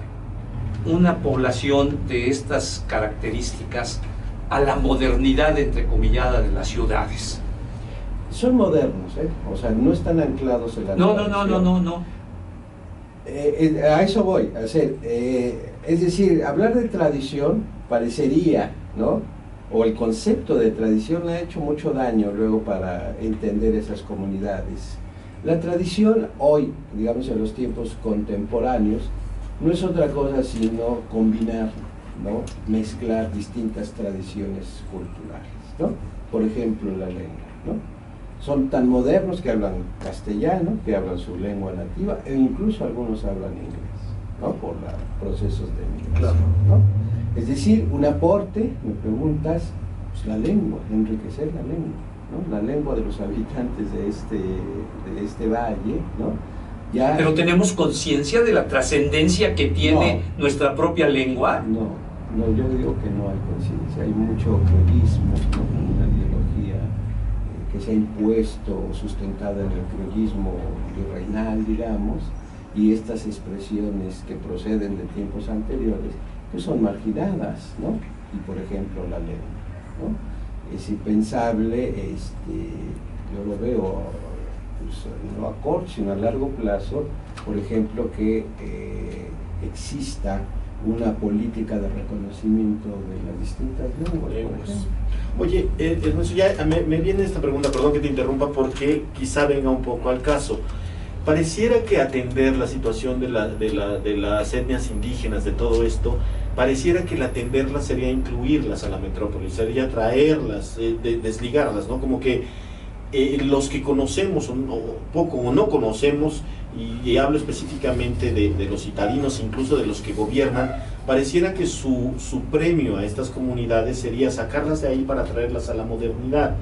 una población de estas características a la modernidad, entrecomillada, de las ciudades? Son modernos, o sea, no están anclados en la No. A eso voy, es decir, hablar de tradición parecería, ¿no? O el concepto de tradición ha hecho mucho daño luego para entender esas comunidades. La tradición hoy, digamos en los tiempos contemporáneos, no es otra cosa sino combinar, ¿no? Mezclar distintas tradiciones culturales, ¿no? Por ejemplo, la lengua, ¿no? Son tan modernos que hablan castellano, que hablan su lengua nativa, e incluso algunos hablan inglés, ¿no? Por procesos de migración, ¿no? Es decir, un aporte, me preguntas, pues la lengua, enriquecer la lengua, ¿no? La lengua de los habitantes de este valle, ¿no? Ya, ¿pero tenemos conciencia de la trascendencia que tiene nuestra propia lengua? No, yo digo que no hay conciencia, hay mucho criollismo, ¿no? Una ideología que se ha impuesto, sustentada en el criollismo virreinal, digamos, y estas expresiones que proceden de tiempos anteriores, que son marginadas, ¿no? Y por ejemplo la lengua, ¿no? Es impensable, yo lo veo, pues, no a corto, sino a largo plazo, por ejemplo, que exista una política de reconocimiento de las distintas lenguas, por ejemplo. Oye, ya me viene esta pregunta, perdón que te interrumpa, porque quizá venga un poco al caso. Pareciera que atender la situación de las etnias indígenas, de todo esto, pareciera que el atenderlas sería incluirlas a la metrópoli, sería traerlas, desligarlas, ¿no? Como que los que conocemos, o poco o no conocemos, y hablo específicamente de los citadinos, incluso de los que gobiernan, pareciera que su premio a estas comunidades sería sacarlas de ahí para traerlas a la modernidad.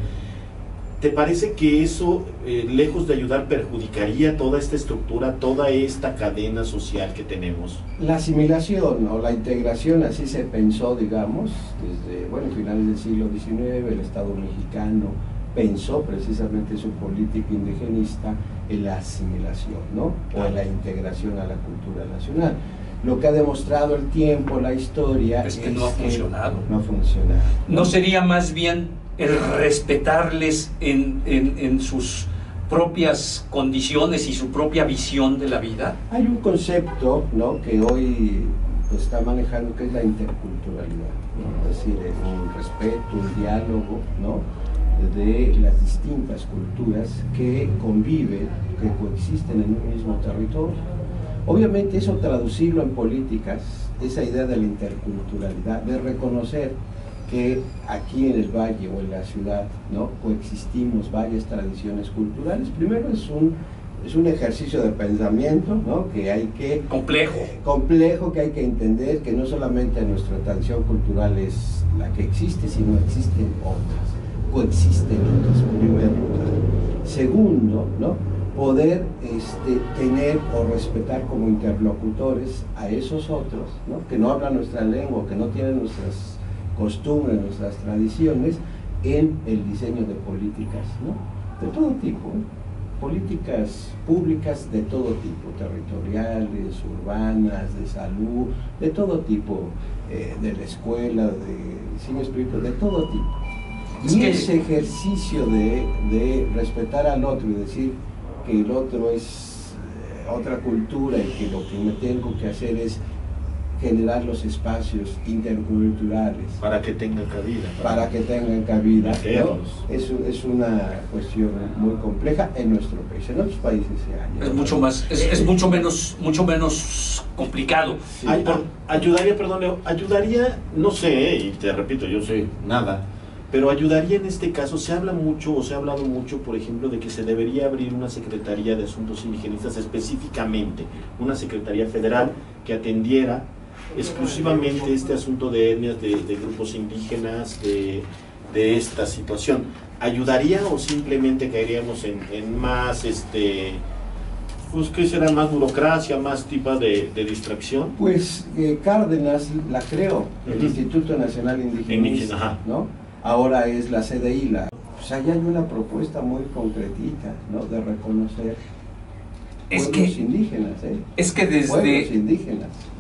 ¿Te parece que eso, lejos de ayudar, perjudicaría toda esta estructura, toda esta cadena social que tenemos? La asimilación o la integración, así se pensó, digamos, desde finales del siglo XIX, el Estado mexicano pensó precisamente su política indigenista en la asimilación, ¿no? O en la integración a la cultura nacional. Lo que ha demostrado el tiempo, la historia, es que no ha funcionado. No ha funcionado. ¿No sería más bien el respetarles en sus propias condiciones y su propia visión de la vida? Hay un concepto, ¿no?, que hoy pues, está manejando, que es la interculturalidad, ¿no? Es decir, un respeto, un diálogo, ¿no?, de las distintas culturas que conviven, que coexisten en un mismo territorio. Obviamente eso traducirlo en políticas, esa idea de la interculturalidad, de reconocer que aquí en el valle o en la ciudad, ¿no?, coexistimos varias tradiciones culturales. Primero es un ejercicio de pensamiento, ¿no?, que hay que... complejo, que hay que entender que no solamente nuestra tradición cultural es la que existe, sino existen otras, coexisten otras, en primer lugar. Segundo, ¿no?, poder tener o respetar como interlocutores a esos otros, ¿no?, que no hablan nuestra lengua, que no tienen nuestras costumbres, nuestras tradiciones, en el diseño de políticas, ¿no?, de todo tipo, políticas públicas de todo tipo, territoriales, urbanas, de salud, de todo tipo, de la escuela, de todo tipo. Y ese ejercicio de respetar al otro y decir que el otro es otra cultura y que lo que me tengo que hacer es generar los espacios interculturales para que tengan cabida, ¿no? Es una cuestión muy compleja en nuestro país. En otros países es mucho más, es mucho menos complicado. Sí. Ayudaría, no sé, y te repito, yo sé nada, pero ayudaría en este caso. Se habla mucho, o se ha hablado mucho, por ejemplo, de que se debería abrir una Secretaría de Asuntos Indigenistas, específicamente una Secretaría Federal que atendiera exclusivamente este asunto de etnias, de grupos indígenas, de esta situación. ¿Ayudaría o simplemente caeríamos en más, pues qué será, más burocracia, más tipo de distracción? Pues Cárdenas la creó, el Instituto Nacional Indigenista, ¿no? Ahora es la CDI, pues allá hay una propuesta muy concretita, ¿no?, de reconocer pueblos indígenas, es que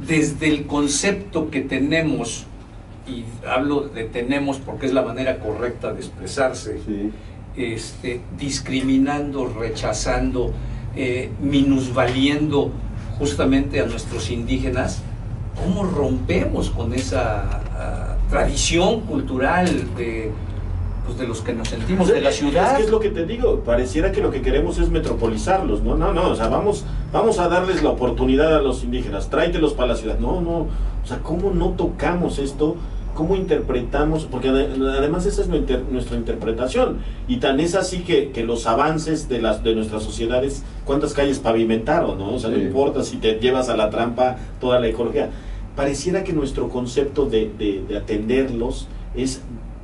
desde el concepto que tenemos, y hablo de tenemos porque es la manera correcta de expresarse, sí, discriminando, rechazando, minusvaliendo justamente a nuestros indígenas, ¿cómo rompemos con esa tradición cultural de los que nos sentimos de la ciudad? Es que es lo que te digo, pareciera que lo que queremos es metropolizarlos, no, o sea, vamos a darles la oportunidad a los indígenas, tráetelos para la ciudad, no, o sea, ¿cómo no tocamos esto? ¿Cómo interpretamos? Porque además esa es nuestra interpretación, y tan es así que los avances de nuestras sociedades, ¿cuántas calles pavimentaron, no? O sea, sí, no importa si te llevas a la trampa toda la ecología. Pareciera que nuestro concepto de atenderlos es,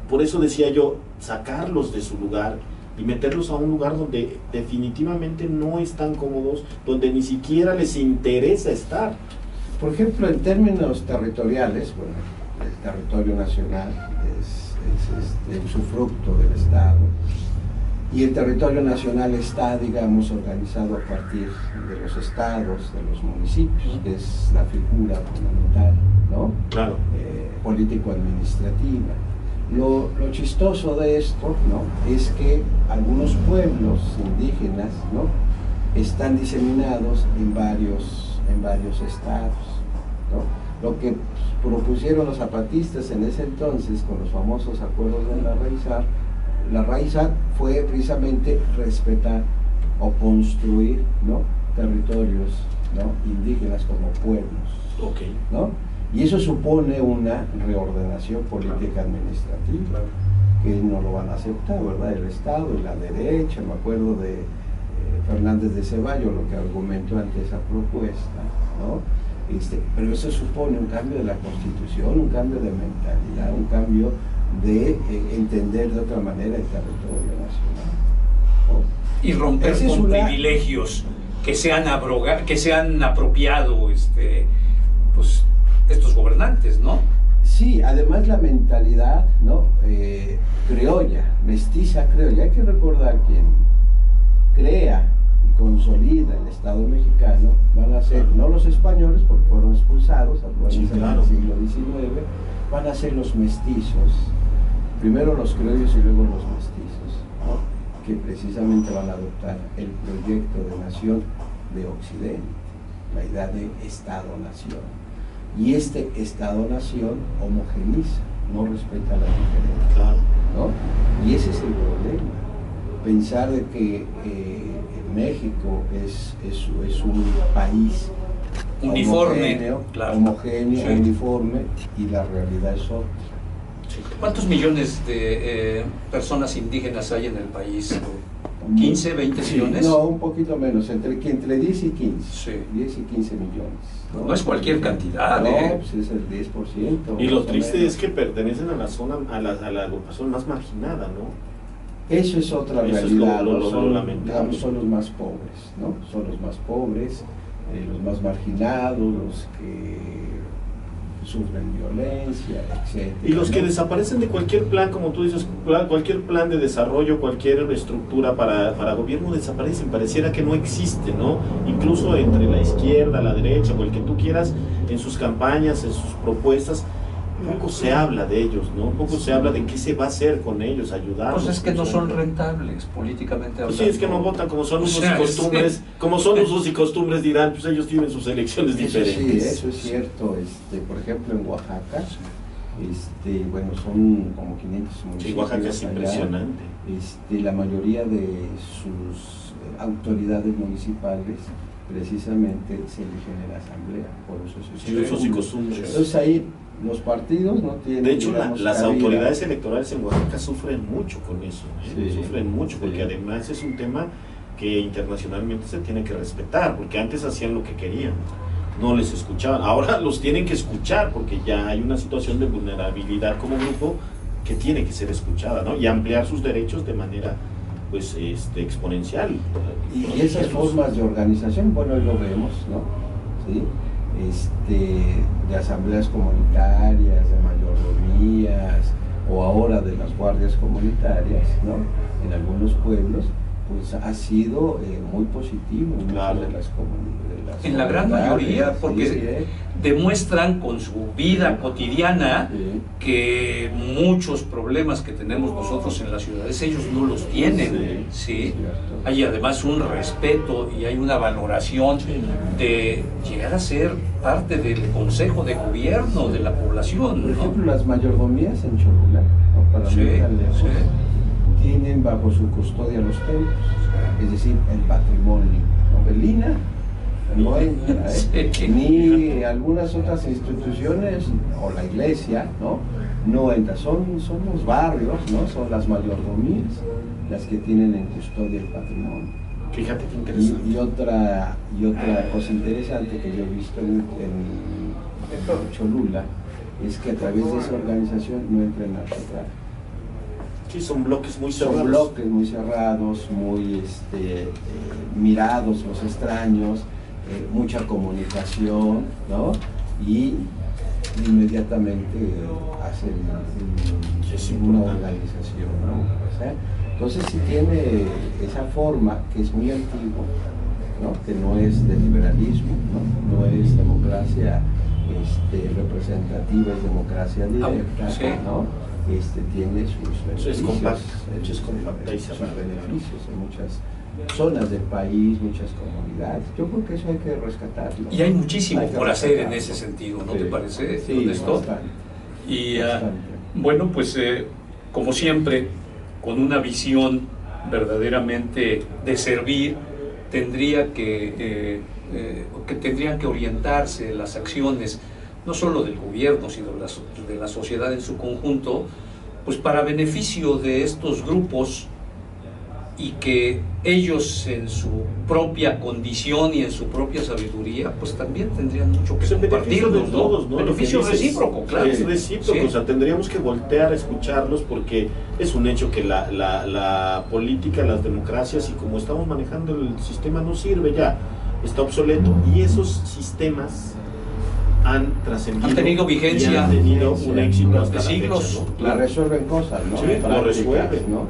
por eso decía yo, sacarlos de su lugar y meterlos a un lugar donde definitivamente no están cómodos, donde ni siquiera les interesa estar. Por ejemplo, en términos territoriales, bueno, el territorio nacional es usufructo del Estado, y el territorio nacional está, digamos, organizado a partir de los estados, de los municipios, que es la figura fundamental, ¿no?, claro, político-administrativa. Lo chistoso de esto, ¿no?, es que algunos pueblos indígenas, ¿no?, están diseminados en varios estados, ¿no? Lo que propusieron los zapatistas en ese entonces con los famosos acuerdos de la Raizar fue precisamente respetar o construir, ¿no?, territorios, ¿no?, indígenas como pueblos, ¿no? Y eso supone una reordenación política administrativa, que no lo van a aceptar, ¿verdad?, el Estado y la derecha. Me acuerdo de Fernández de Ceballos, lo que argumentó ante esa propuesta, ¿no? Pero eso supone un cambio de la Constitución, un cambio de mentalidad, un cambio de entender de otra manera el territorio nacional, ¿no? Y romper con privilegios que se han apropiado pues estos gobernantes, ¿no? Sí, además la mentalidad, ¿no?, criolla, mestiza criolla. Hay que recordar quién crea y consolida el Estado mexicano van a ser no los españoles, porque fueron expulsados, sí, claro, en el siglo XIX, van a ser los mestizos, primero los criollos y luego los mestizos, ¿no?, que precisamente van a adoptar el proyecto de nación de Occidente, la idea de Estado-nación. Y este Estado-nación homogeniza, no respeta la diferencia, claro, ¿no? Y ese es el problema, pensar de que México es un país uniforme, homogéneo, claro, homogéneo, sí, uniforme, y la realidad es otra. Sí. ¿Cuántos millones de personas indígenas hay en el país? ¿15, 20 millones? No, un poquito menos, entre 10 y 15. Sí. 10 y 15 millones. No es cualquier cantidad, no, pues es el 10%. Y lo triste es que pertenecen a la zona, a la agrupación más marginada, ¿no? Eso es otra Eso realidad, es lo son, lamentable. digamos, son los más pobres, ¿no? Son los más pobres, los más marginados, los que sufren violencia, etc. Y los que desaparecen de cualquier plan, como tú dices, cualquier plan de desarrollo, cualquier estructura para gobierno desaparecen, pareciera que no existe, ¿no? Incluso entre la izquierda, la derecha o el que tú quieras, en sus campañas, en sus propuestas, poco se habla de ellos, ¿no? Poco se habla de qué se va a hacer con ellos, ayudarlos. Pues es que no son rentables políticamente hablando. Pues sí, es que no votan como son usos y costumbres, como son usos y costumbres dirán, pues ellos tienen sus elecciones diferentes. Sí, eso es cierto. Por ejemplo, en Oaxaca, bueno, son como 500 municipios. Sí, Oaxaca es allá. impresionante. La mayoría de sus autoridades municipales precisamente se eligen en la asamblea por usos y costumbres. Entonces ahí los partidos no tienen... De hecho, digamos, las cabida. autoridades electorales en Oaxaca sufren mucho con eso, Sí, sufren mucho, porque sí. además es un tema que internacionalmente se tiene que respetar, porque antes hacían lo que querían, no les escuchaban, ahora los tienen que escuchar, porque ya hay una situación de vulnerabilidad como grupo que tiene que ser escuchada, ¿no? Y ampliar sus derechos de manera pues exponencial. Y esas formas de organización, bueno, hoy lo vemos, ¿no? ¿Sí? De asambleas comunitarias, de mayordomías, o ahora de las guardias comunitarias, ¿no? En algunos pueblos, pues ha sido muy positivo en Claro. muchas de las comunidades. En la gran mayoría, porque sí, demuestran con su vida cotidiana sí. que muchos problemas que tenemos nosotros en las ciudades, ellos no los tienen, ¿sí? Cierto. Hay además un respeto y hay una valoración de llegar a ser parte del consejo de gobierno de la población, Por ¿no? ejemplo, las mayordomías en Cholula, ¿no? Para Sí, no ir tan lejos, sí. tienen bajo su custodia los templos, es decir, el patrimonio. Novelina no entra, Sí. ni algunas otras instituciones, o la iglesia, no entra, son los barrios, ¿no? Son las mayordomías las que tienen en custodia el patrimonio. Fíjate qué interesante. Y otra cosa interesante que yo he visto en Cholula es que a través de esa organización no entra el narcotráfico. Sí, son bloques muy cerrados. Son bloques muy cerrados, muy mirados los extraños, mucha comunicación, ¿no? Y inmediatamente hacen una organización, ¿no? O sea, entonces sí tiene esa forma que es muy antigua, ¿no? Que no es de liberalismo, no es democracia representativa, es democracia directa, sí. ¿no? Tiene sus beneficios, Es compacta, es compacta y sus cerrada. beneficios en muchas zonas del país, muchas comunidades. Yo creo que eso hay que rescatarlo. Y hay muchísimo Hay que por hacer en rescatarlo. ese sentido, ¿no Sí. te parece, Sí, Ernesto? bastante, Y bastante. bueno, pues como siempre, con una visión verdaderamente de servir, tendrían que orientarse las acciones, no solo del gobierno, sino de la sociedad en su conjunto, pues para beneficio de estos grupos, y que ellos en su propia condición y en su propia sabiduría, pues también tendrían mucho que Pues en beneficio de compartirnos, todos, ¿no? Beneficio Lo que dices recíproco, claro. Es recíproco, Sí. o sea, tendríamos que voltear a escucharlos, porque es un hecho que la política, las democracias y como estamos manejando el sistema no sirve ya, está obsoleto, y esos sistemas han trascendido, Han tenido vigencia. y han tenido un éxito hasta la siglos. fecha, ¿no? La resuelven cosas, ¿no? Sí, lo Prácticas, resuelven. ¿no?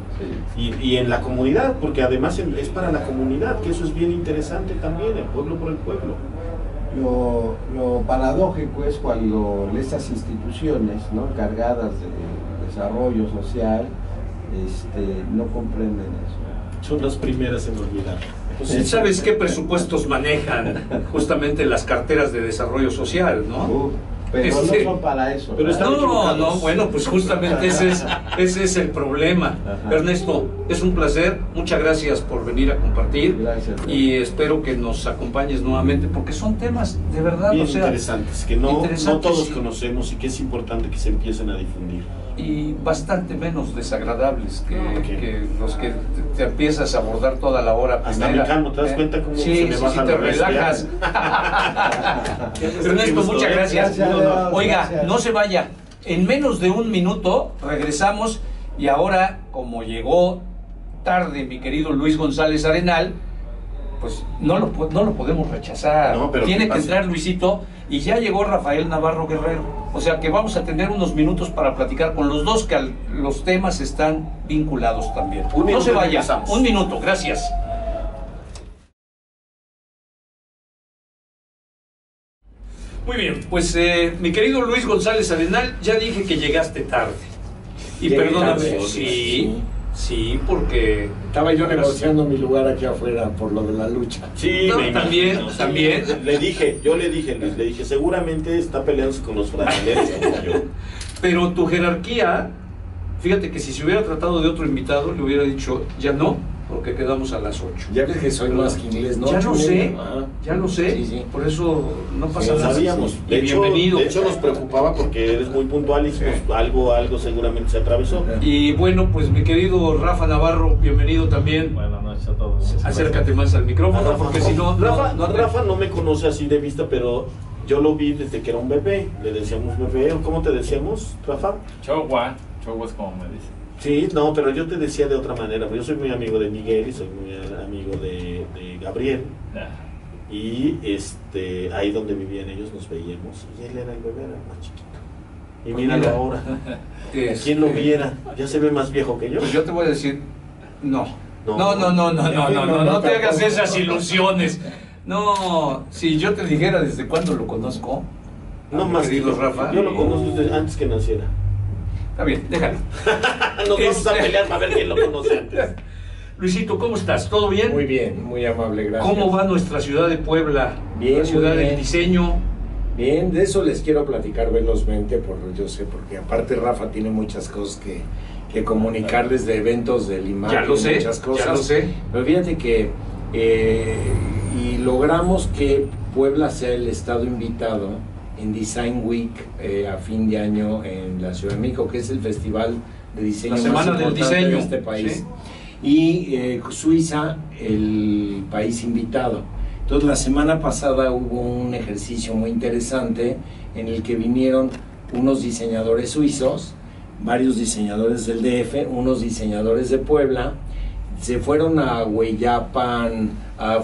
Sí. Y en la comunidad, porque además es para la comunidad, que eso es bien interesante también, el pueblo por el pueblo. Lo paradójico es cuando estas instituciones, ¿no? Encargadas de desarrollo social no comprenden eso. Son las primeras en olvidar. ¿Sabes qué presupuestos manejan justamente las carteras de desarrollo social, no? Pero no son para eso. Pero están equivocados. No, bueno, pues justamente ese es el problema. Ajá. Ernesto, es un placer, muchas gracias por venir a compartir. Gracias. Y espero que nos acompañes nuevamente, porque son temas de verdad, Bien o sea, interesantes, que no todos sí, conocemos y que es importante que se empiecen a difundir. y bastante menos desagradables que, Ok. que los que te empiezas a abordar toda la hora Hasta primera. me calmo, ¿te das cuenta cómo Sí, se me sí, baja te la bestia? relajas. Ernesto, muchas gracias. Gracias. Oiga, Gracias. no se vaya. En menos de un minuto regresamos y ahora, como llegó tarde mi querido Luis González Arenal, pues no lo podemos rechazar. No, pero Tiene ¿qué que pasa? entrar Luisito, y ya llegó Rafael Navarro Guerrero. O sea que vamos a tener unos minutos para platicar con los dos, que los temas están vinculados también. Un No minuto se y vaya. regresamos. Un minuto, gracias. Muy bien, pues mi querido Luis González Arenal, ya dije que llegaste tarde. Y Llegué perdóname, tarde. sí, porque... Estaba yo negociando mi lugar aquí afuera por lo de la lucha. Sí, No, me también, imagino, sí. también. Yo le dije, Luis, seguramente está peleándose con los brasileños como yo. Pero tu jerarquía, fíjate que si se hubiera tratado de otro invitado, le hubiera dicho, ya no, porque quedamos a las 8. Ya ves que soy más que inglés, ¿no? Ya lo sé, Ah. ya lo sé, Sí, sí. por eso no pasa Lo nada. sabíamos. Y bienvenido. De hecho, nos preocupaba porque eres muy puntual y pues, algo seguramente se atravesó. Y bueno, pues mi querido Rafa Navarro, bienvenido también. Buenas noches a todos. Acércate más al micrófono, porque si no... Rafa no me conoce así de vista, pero yo lo vi desde que era un bebé. Le decíamos bebé, ¿o cómo te decíamos, Rafa? Chogua es como me dicen. Sí, no, pero yo te decía de otra manera. Yo soy muy amigo de Miguel y soy muy amigo de Gabriel. Ya. Y ahí donde vivían ellos nos veíamos. Y él era el bebé, era más chiquito. Y Pues míralo mira, ahora. es- ¿Quién lo viera? Ya se ve más viejo que yo. Pues yo te voy a decir, no No. No te hagas esas ilusiones. No, si yo te dijera desde cuándo lo conozco, No mi más querido que Rafa. yo lo conozco desde antes que naciera. Está bien, déjalo. Nos vamos a pelear para ver quién lo conoce antes. Luisito, ¿cómo estás? ¿Todo bien? Muy bien, muy amable, gracias. ¿Cómo va nuestra ciudad de Puebla? Bien, la ciudad muy del bien. diseño. Bien, de eso les quiero platicar velozmente, yo sé, porque aparte Rafa tiene muchas cosas que comunicarles de eventos del IMAC. Ya lo sé, muchas cosas. ya lo sé. Pero fíjate que y logramos que Puebla sea el estado invitado en Design Week a fin de año en la Ciudad de México, que es el festival de diseño La más Semana del importante Diseño, de este país. ¿sí? Y Suiza, el país invitado. Entonces la semana pasada hubo un ejercicio muy interesante en el que vinieron unos diseñadores suizos, varios diseñadores del DF, unos diseñadores de Puebla, se fueron a Hueyapan,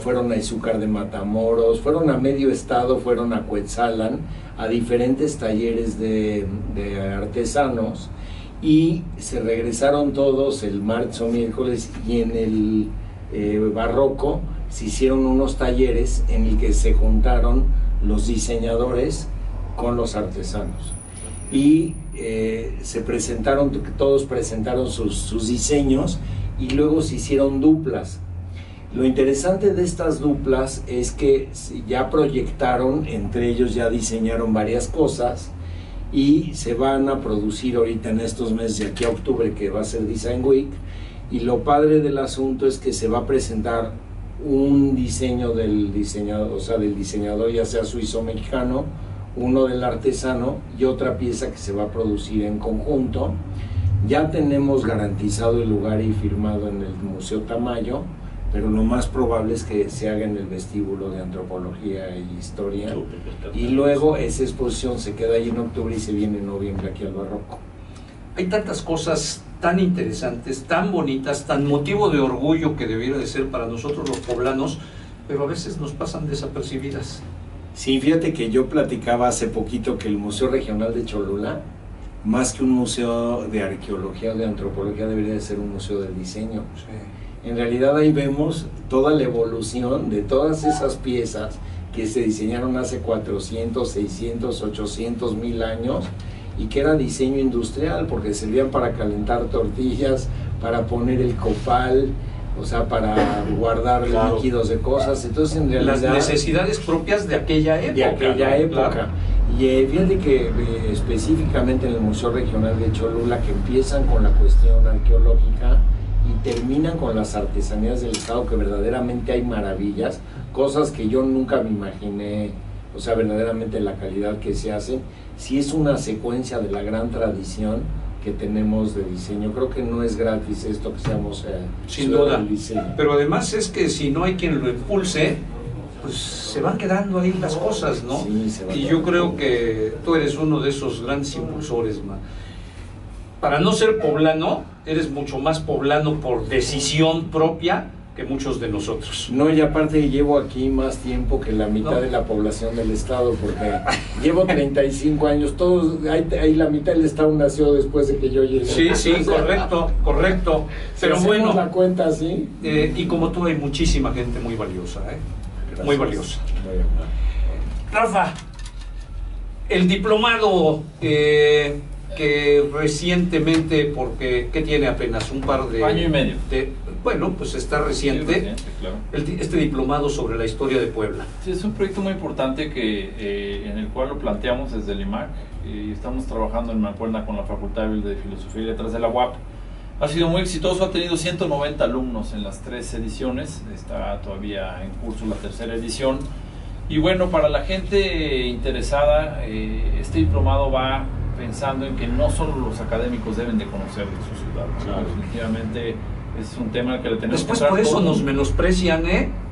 fueron a Izúcar de Matamoros, fueron a medio estado, fueron a Cuetzalan, a diferentes talleres de artesanos, y se regresaron todos el martes o miércoles, y en el Barroco se hicieron unos talleres en el que se juntaron los diseñadores con los artesanos y se presentaron, todos presentaron sus diseños, y luego se hicieron duplas. Lo interesante de estas duplas es que ya proyectaron, entre ellos ya diseñaron varias cosas, y se van a producir ahorita en estos meses de aquí a octubre, que va a ser Design Week. Y lo padre del asunto es que se va a presentar un diseño del diseñador, o sea, del diseñador, ya sea suizo o mexicano, uno del artesano y otra pieza que se va a producir en conjunto. Ya tenemos garantizado el lugar y firmado en el Museo Tamayo, pero lo más probable es que se haga en el vestíbulo de Antropología e Historia. Y luego esa exposición se queda ahí en octubre y se viene en noviembre aquí al Barroco. Hay tantas cosas tan interesantes, tan bonitas, tan motivo de orgullo que debiera de ser para nosotros los poblanos, pero a veces nos pasan desapercibidas. Sí, fíjate que yo platicaba hace poquito que el Museo Regional de Cholula, más que un museo de arqueología o de antropología, debería de ser un museo de diseño. Sí. En realidad ahí vemos toda la evolución de todas esas piezas que se diseñaron hace 400, 600, 800, 1000 años, y que era diseño industrial, porque servían para calentar tortillas, para poner el copal, o sea, para guardar líquidos de cosas. Entonces, en realidad, Las necesidades propias de aquella época. de aquella ¿no? época. Claro. Y fíjate que específicamente en el Museo Regional de Cholula, que empiezan con la cuestión arqueológica y terminan con las artesanías del Estado, que verdaderamente hay maravillas, cosas que yo nunca me imaginé, o sea, verdaderamente la calidad que se hacen, sí es una secuencia de la gran tradición que tenemos de diseño. Creo que no es gratis esto que seamos sin duda, pero además es que si no hay quien lo impulse, pues se van quedando ahí las cosas, ¿no? Sí, y yo creo que tú eres uno de esos grandes impulsores, man. Para no ser poblano, eres mucho más poblano por decisión propia que muchos de nosotros. No, y aparte llevo aquí más tiempo que la mitad de la población del estado, porque llevo 35 años, todos, ahí la mitad del estado nació después de que yo llegué. Sí, sí, correcto. Pero si bueno, la cuenta así. Y como tú hay muchísima gente muy valiosa, Gracias. muy valiosa. Rafa, el diplomado que recientemente, porque ¿qué tiene apenas? Un par de... Año y medio. Bueno, pues está reciente, claro. Este diplomado sobre la historia de Puebla. Sí, es un proyecto muy importante en el cual lo planteamos desde el IMAC y estamos trabajando en mancuerna con la Facultad de Filosofía y Letras de la UAP. Ha sido muy exitoso, ha tenido 190 alumnos en las 3 ediciones, está todavía en curso la 3ª edición. Y bueno, para la gente interesada, este diplomado va pensando en que no solo los académicos deben de conocer de su ciudad, claro. Definitivamente es un tema que le tenemos después que por eso todo. Nos menosprecian,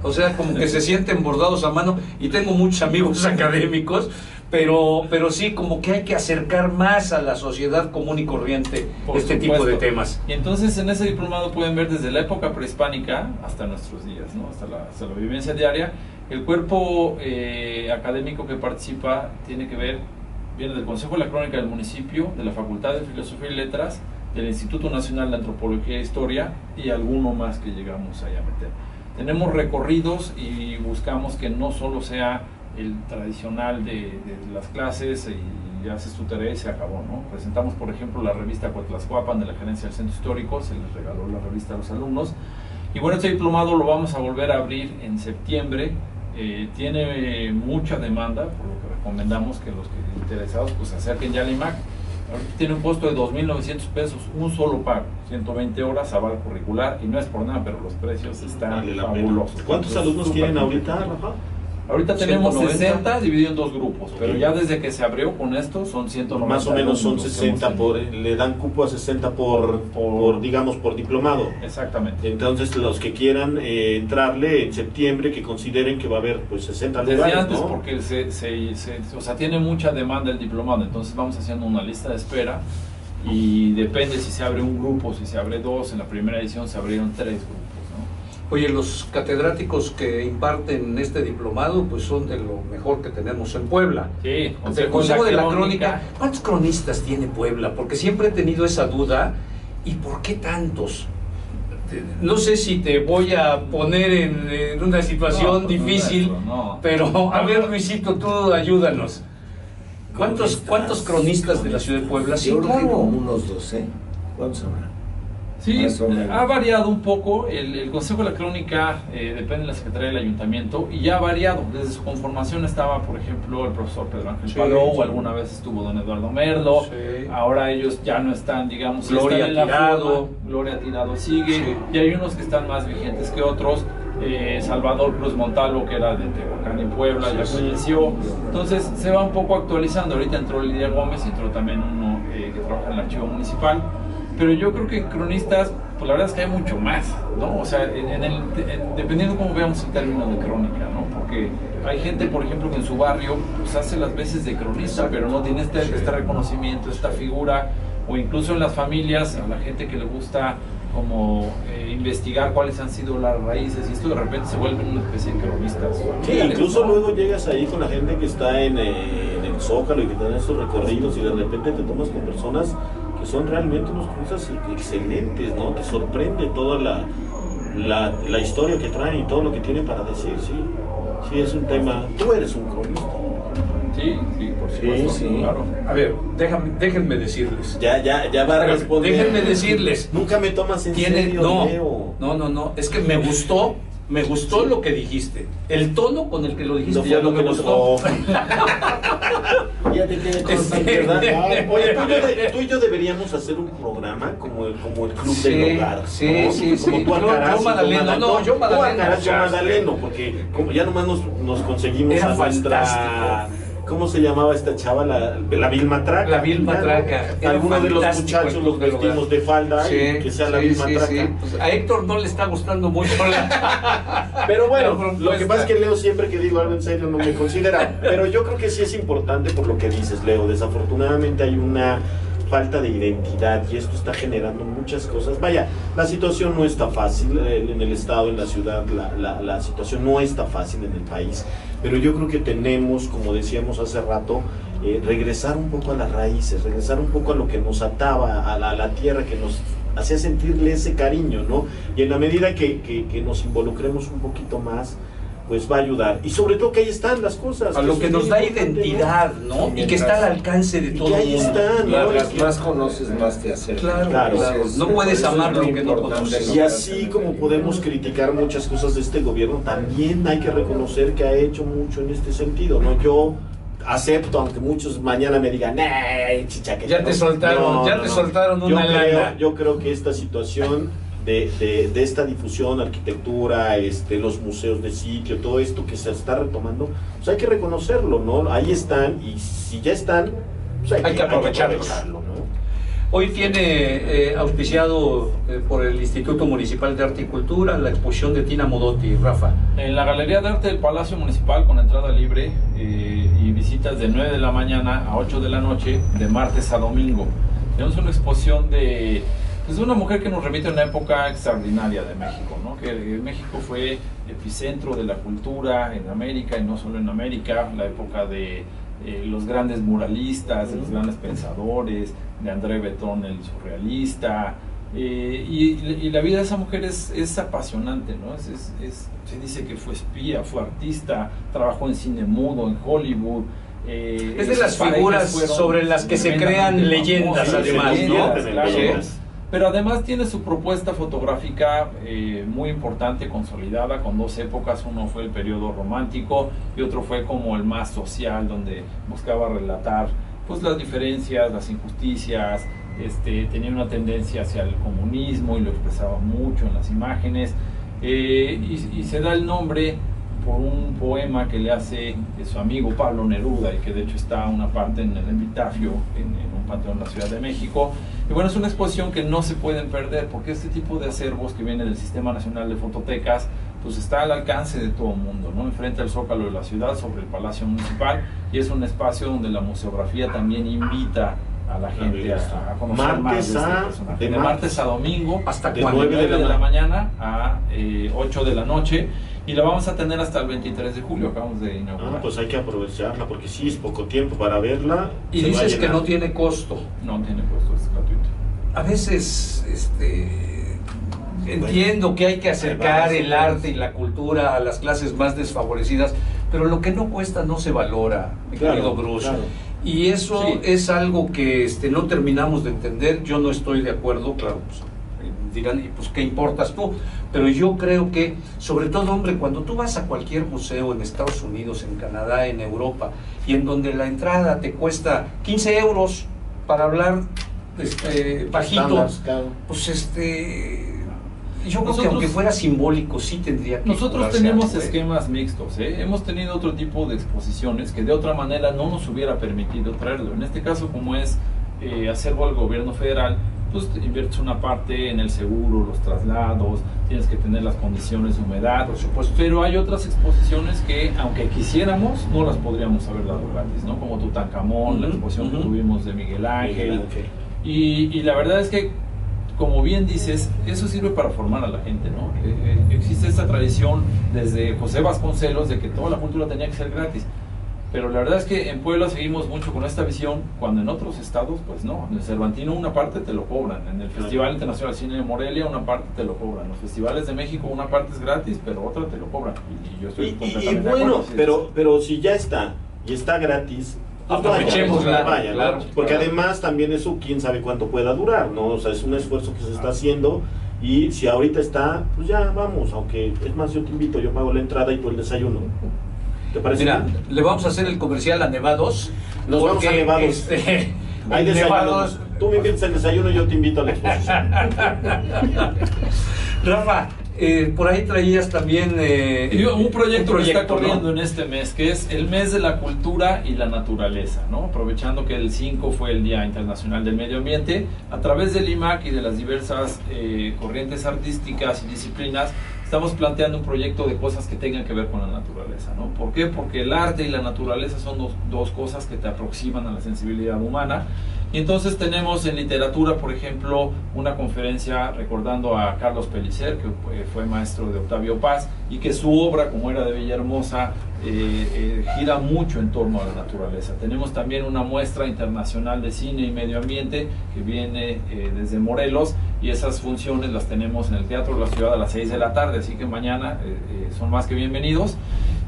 o sea, como que se sienten bordados a mano, y tengo muchos amigos académicos, pero sí, como que hay que acercar más a la sociedad común y corriente por este supuesto. tipo de temas. Y entonces en ese diplomado pueden ver desde la época prehispánica hasta nuestros días, ¿no? hasta la vivencia diaria. El cuerpo académico que participa viene del Consejo de la Crónica del municipio, de la Facultad de Filosofía y Letras, del Instituto Nacional de Antropología e Historia y alguno más que llegamos ahí a meter. Tenemos recorridos y buscamos que no solo sea el tradicional de las clases y haces tu tarea y se acabó, ¿no? Presentamos, por ejemplo, la revista Coatlascuapan de la Gerencia del Centro Histórico, se les regaló la revista a los alumnos. Y bueno, este diplomado lo vamos a volver a abrir en septiembre. Tiene mucha demanda, por lo que recomendamos que los que interesados pues se acerquen ya al IMAC. Ahorita tiene un costo de 2.900 pesos, un solo pago, 120 horas, aval curricular, y no es por nada, pero los precios están fabulosos. ¿Cuántos alumnos tienen ahorita, Rafa? Ahorita tenemos 190. 60 dividido en 2 grupos, pero ya desde que se abrió con esto son 190. Más o menos son 60 le dan cupo a 60 digamos, por diplomado. Exactamente. Entonces los que quieran entrarle en septiembre, que consideren que va a haber pues 60 desde lugares, antes, ¿no? porque o sea, tiene mucha demanda el diplomado, entonces vamos haciendo una lista de espera y depende si se abre un grupo, si se abre 2, en la primera edición se abrieron 3 grupos. Oye, los catedráticos que imparten este diplomado pues son de lo mejor que tenemos en Puebla. Sí, el Consejo de la Crónica. ¿Cuántos cronistas tiene Puebla? Porque siempre he tenido esa duda. ¿Y por qué tantos? No sé si te voy a poner en una situación difícil, pero a ver, Luisito, tú ayúdanos. ¿Cuántos cronistas de la ciudad de Puebla? Sí, claro, unos 12. ¿Cuántos habrá? Sí, ha variado un poco. El Consejo de la Crónica depende de la Secretaría del Ayuntamiento y ya ha variado. Desde su conformación estaba, por ejemplo, el profesor Pedro Ángel Paló, o alguna vez estuvo don Eduardo Merlo. Ahora ellos ya no están, digamos, Gloria Tirado. Gloria Tirado sigue, y hay unos que están más vigentes que otros. Salvador Cruz Montalvo, que era de Tehuacán y Puebla, ya falleció. Entonces se va un poco actualizando. Ahorita entró Lidia Gómez, entró también uno que trabaja en el archivo municipal. Pero yo creo que cronistas, pues la verdad es que hay mucho más, ¿no? O sea, dependiendo cómo veamos el término de crónica, ¿no? Porque hay gente, por ejemplo, que en su barrio pues hace las veces de cronista, pero no tiene este reconocimiento, esta figura, o incluso en las familias, a la gente que le gusta como investigar cuáles han sido las raíces, y esto de repente se vuelven una especie de cronistas. Sí, incluso luego llegas ahí con la gente que está en el Zócalo y que tienen estos recorridos y de repente te tomas con personas que son realmente unos cronistas excelentes, ¿no? Te sorprende toda la historia que traen y todo lo que tienen para decir, sí, es un tema. Tú eres un cronista. Sí, por supuesto, sí. Claro. A ver, déjenme decirles. Ya va a responder. Déjenme decirles. Nunca me tomas en serio, Leo. No, es que me Me gustó lo que dijiste. El tono con el que lo dijiste ya no me gustó. Ya te tiene ¿verdad? Oye, tú y yo deberíamos hacer un programa como el Club del Hogar. Sí, ¿no? sí, como sí. tú Alcaraz, yo Madaleno. No, yo Madaleno. Yo Madaleno, porque como ya nomás nos conseguimos Era a nuestra... ¿Cómo se llamaba esta chava? La Vilma Traca. La Vilma Traca. Algunos de los muchachos los vestimos de falda y que sea la Vilma Traca. Sí. Pues a Héctor no le está gustando mucho Pero bueno, lo que pasa es que Leo siempre que digo algo en serio no me considera. Pero yo creo que sí es importante por lo que dices, Leo. Desafortunadamente hay una falta de identidad y esto está generando muchas cosas. Vaya, la situación no está fácil en el estado, en la ciudad, la situación no está fácil en el país, pero yo creo que tenemos, como decíamos hace rato, regresar un poco a las raíces, regresar un poco a lo que nos ataba, a la tierra, que nos hacía sentirle ese cariño, ¿no? Y en la medida que nos involucremos un poquito más, pues va a ayudar. Y sobre todo que ahí están las cosas. A lo que nos da identidad, ¿no? Y que está al alcance de todo el mundo. Están, ¿no? Mientras más conoces, más te acercas. Claro. No puedes amar lo que no conoces. Y así como podemos criticar muchas cosas de este gobierno, también hay que reconocer que ha hecho mucho en este sentido, ¿no? Yo acepto, aunque muchos mañana me digan, chicha, que ya te soltaron una lana. Yo creo que esta situación de esta difusión, arquitectura, los museos de sitio, todo esto que se está retomando, pues hay que reconocerlo, ¿no? Ahí están, y si ya están, pues hay que aprovecharlo, ¿no? Hoy tiene auspiciado por el Instituto Municipal de Arte y Cultura la exposición de Tina Modotti, Rafa. En la Galería de Arte del Palacio Municipal, con entrada libre y visitas de 9 de la mañana a 8 de la noche, de martes a domingo. Tenemos una exposición de una mujer que nos remite a una época extraordinaria de México, ¿no? Que México fue epicentro de la cultura en América, y no solo en América, la época de los grandes muralistas, de los grandes pensadores, de André Breton, el surrealista, y la vida de esa mujer es apasionante, ¿no? Se dice que fue espía, fue artista, trabajó en cine mudo, en Hollywood. Es de las figuras sobre las que se crean leyendas, además, ¿no? Claro. Pero además tiene su propuesta fotográfica muy importante, consolidada, con dos épocas. Uno fue el periodo romántico y otro fue como el más social, donde buscaba relatar pues las diferencias, las injusticias. Tenía una tendencia hacia el comunismo y lo expresaba mucho en las imágenes, y se da el nombre por un poema que le hace su amigo Pablo Neruda, y que de hecho está una parte en el epitafio en un panteón de la Ciudad de México. Y bueno, es una exposición que no se pueden perder, porque este tipo de acervos que viene del Sistema Nacional de Fototecas pues está al alcance de todo el mundo, ¿no? Enfrente al Zócalo de la ciudad, sobre el Palacio Municipal, y es un espacio donde la museografía también invita a la gente a conocer más de este personaje. De martes a domingo, hasta de 9 de la mañana a 8 de la noche, y la vamos a tener hasta el 23 de julio, acabamos de inaugurar. Pues hay que aprovecharla, porque sí es poco tiempo para verla. Y dices que no tiene costo. No tiene costo, es gratuito. A veces entiendo que hay que acercar el arte y la cultura a las clases más desfavorecidas, pero lo que no cuesta no se valora, mi querido Bruce. Claro. Y eso es algo que no terminamos de entender. Yo no estoy de acuerdo, claro, pues, dirán, y pues qué importas tú, pero yo creo que, sobre todo, hombre, cuando tú vas a cualquier museo en Estados Unidos, en Canadá, en Europa, y en donde la entrada te cuesta 15 euros para hablar bajito, pues yo creo que aunque fuera simbólico sí tendría que... Nosotros tenemos esquemas mixtos, hemos tenido otro tipo de exposiciones que de otra manera no nos hubiera permitido traerlo. En este caso, como es acervo al gobierno federal, pues inviertes una parte en el seguro, los traslados, tienes que tener las condiciones de humedad, por supuesto, pero hay otras exposiciones que, aunque quisiéramos, no las podríamos haber dado gratis, ¿no? Como Tutankamón, la exposición que tuvimos de Miguel Ángel, y la verdad es que, como bien dices, eso sirve para formar a la gente, ¿no? Existe esta tradición desde José Vasconcelos de que toda la cultura tenía que ser gratis, pero la verdad es que en Puebla seguimos mucho con esta visión, cuando en otros estados, pues no. En el Cervantino una parte te lo cobran, en el Festival Internacional de Cine de Morelia una parte te lo cobran, en los festivales de México una parte es gratis, pero otra te lo cobran, y yo estoy completamente de acuerdo. pero si ya está, y está gratis, aprovechémosla, vaya, claro, porque además también eso quién sabe cuánto pueda durar, ¿no? O sea, es un esfuerzo que se está haciendo, Y si ahorita está, pues ya vamos, aunque es más, yo te invito, yo pago la entrada y tú el desayuno. ¿Te parece? Mira, bien? le vamos a hacer el comercial a Nevados. Nos vamos a Nevados. Hay desayunos. Nevados. Tú me invitas al desayuno y yo te invito a la exposición. Rafa, por ahí traías también un proyecto que está corriendo, ¿no?, en este mes, que es el mes de la cultura y la naturaleza, ¿no? Aprovechando que el 5 fue el Día Internacional del Medio Ambiente, a través del IMAC y de las diversas corrientes artísticas y disciplinas, estamos planteando un proyecto de cosas que tengan que ver con la naturaleza, ¿no? ¿Por qué? Porque el arte y la naturaleza son dos cosas que te aproximan a la sensibilidad humana. Y entonces tenemos en literatura, por ejemplo, una conferencia recordando a Carlos Pellicer, que fue maestro de Octavio Paz, y que su obra, como era de Villahermosa, gira mucho en torno a la naturaleza. Tenemos también una muestra internacional de cine y medio ambiente que viene desde Morelos, y esas funciones las tenemos en el Teatro de la Ciudad a las 6 de la tarde, así que mañana son más que bienvenidos.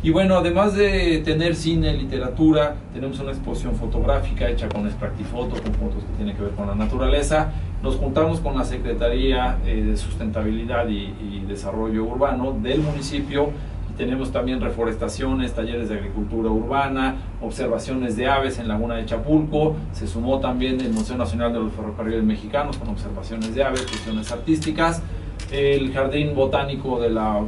Y bueno, además de tener cine, literatura, tenemos una exposición fotográfica hecha con Spractifoto, con fotos que tienen que ver con la naturaleza. Nos juntamos con la Secretaría de Sustentabilidad y Desarrollo Urbano del municipio, y tenemos también reforestaciones, talleres de agricultura urbana, observaciones de aves en Laguna de Chapulco. Se sumó también el Museo Nacional de los Ferrocarriles Mexicanos con observaciones de aves, cuestiones artísticas. El Jardín Botánico de la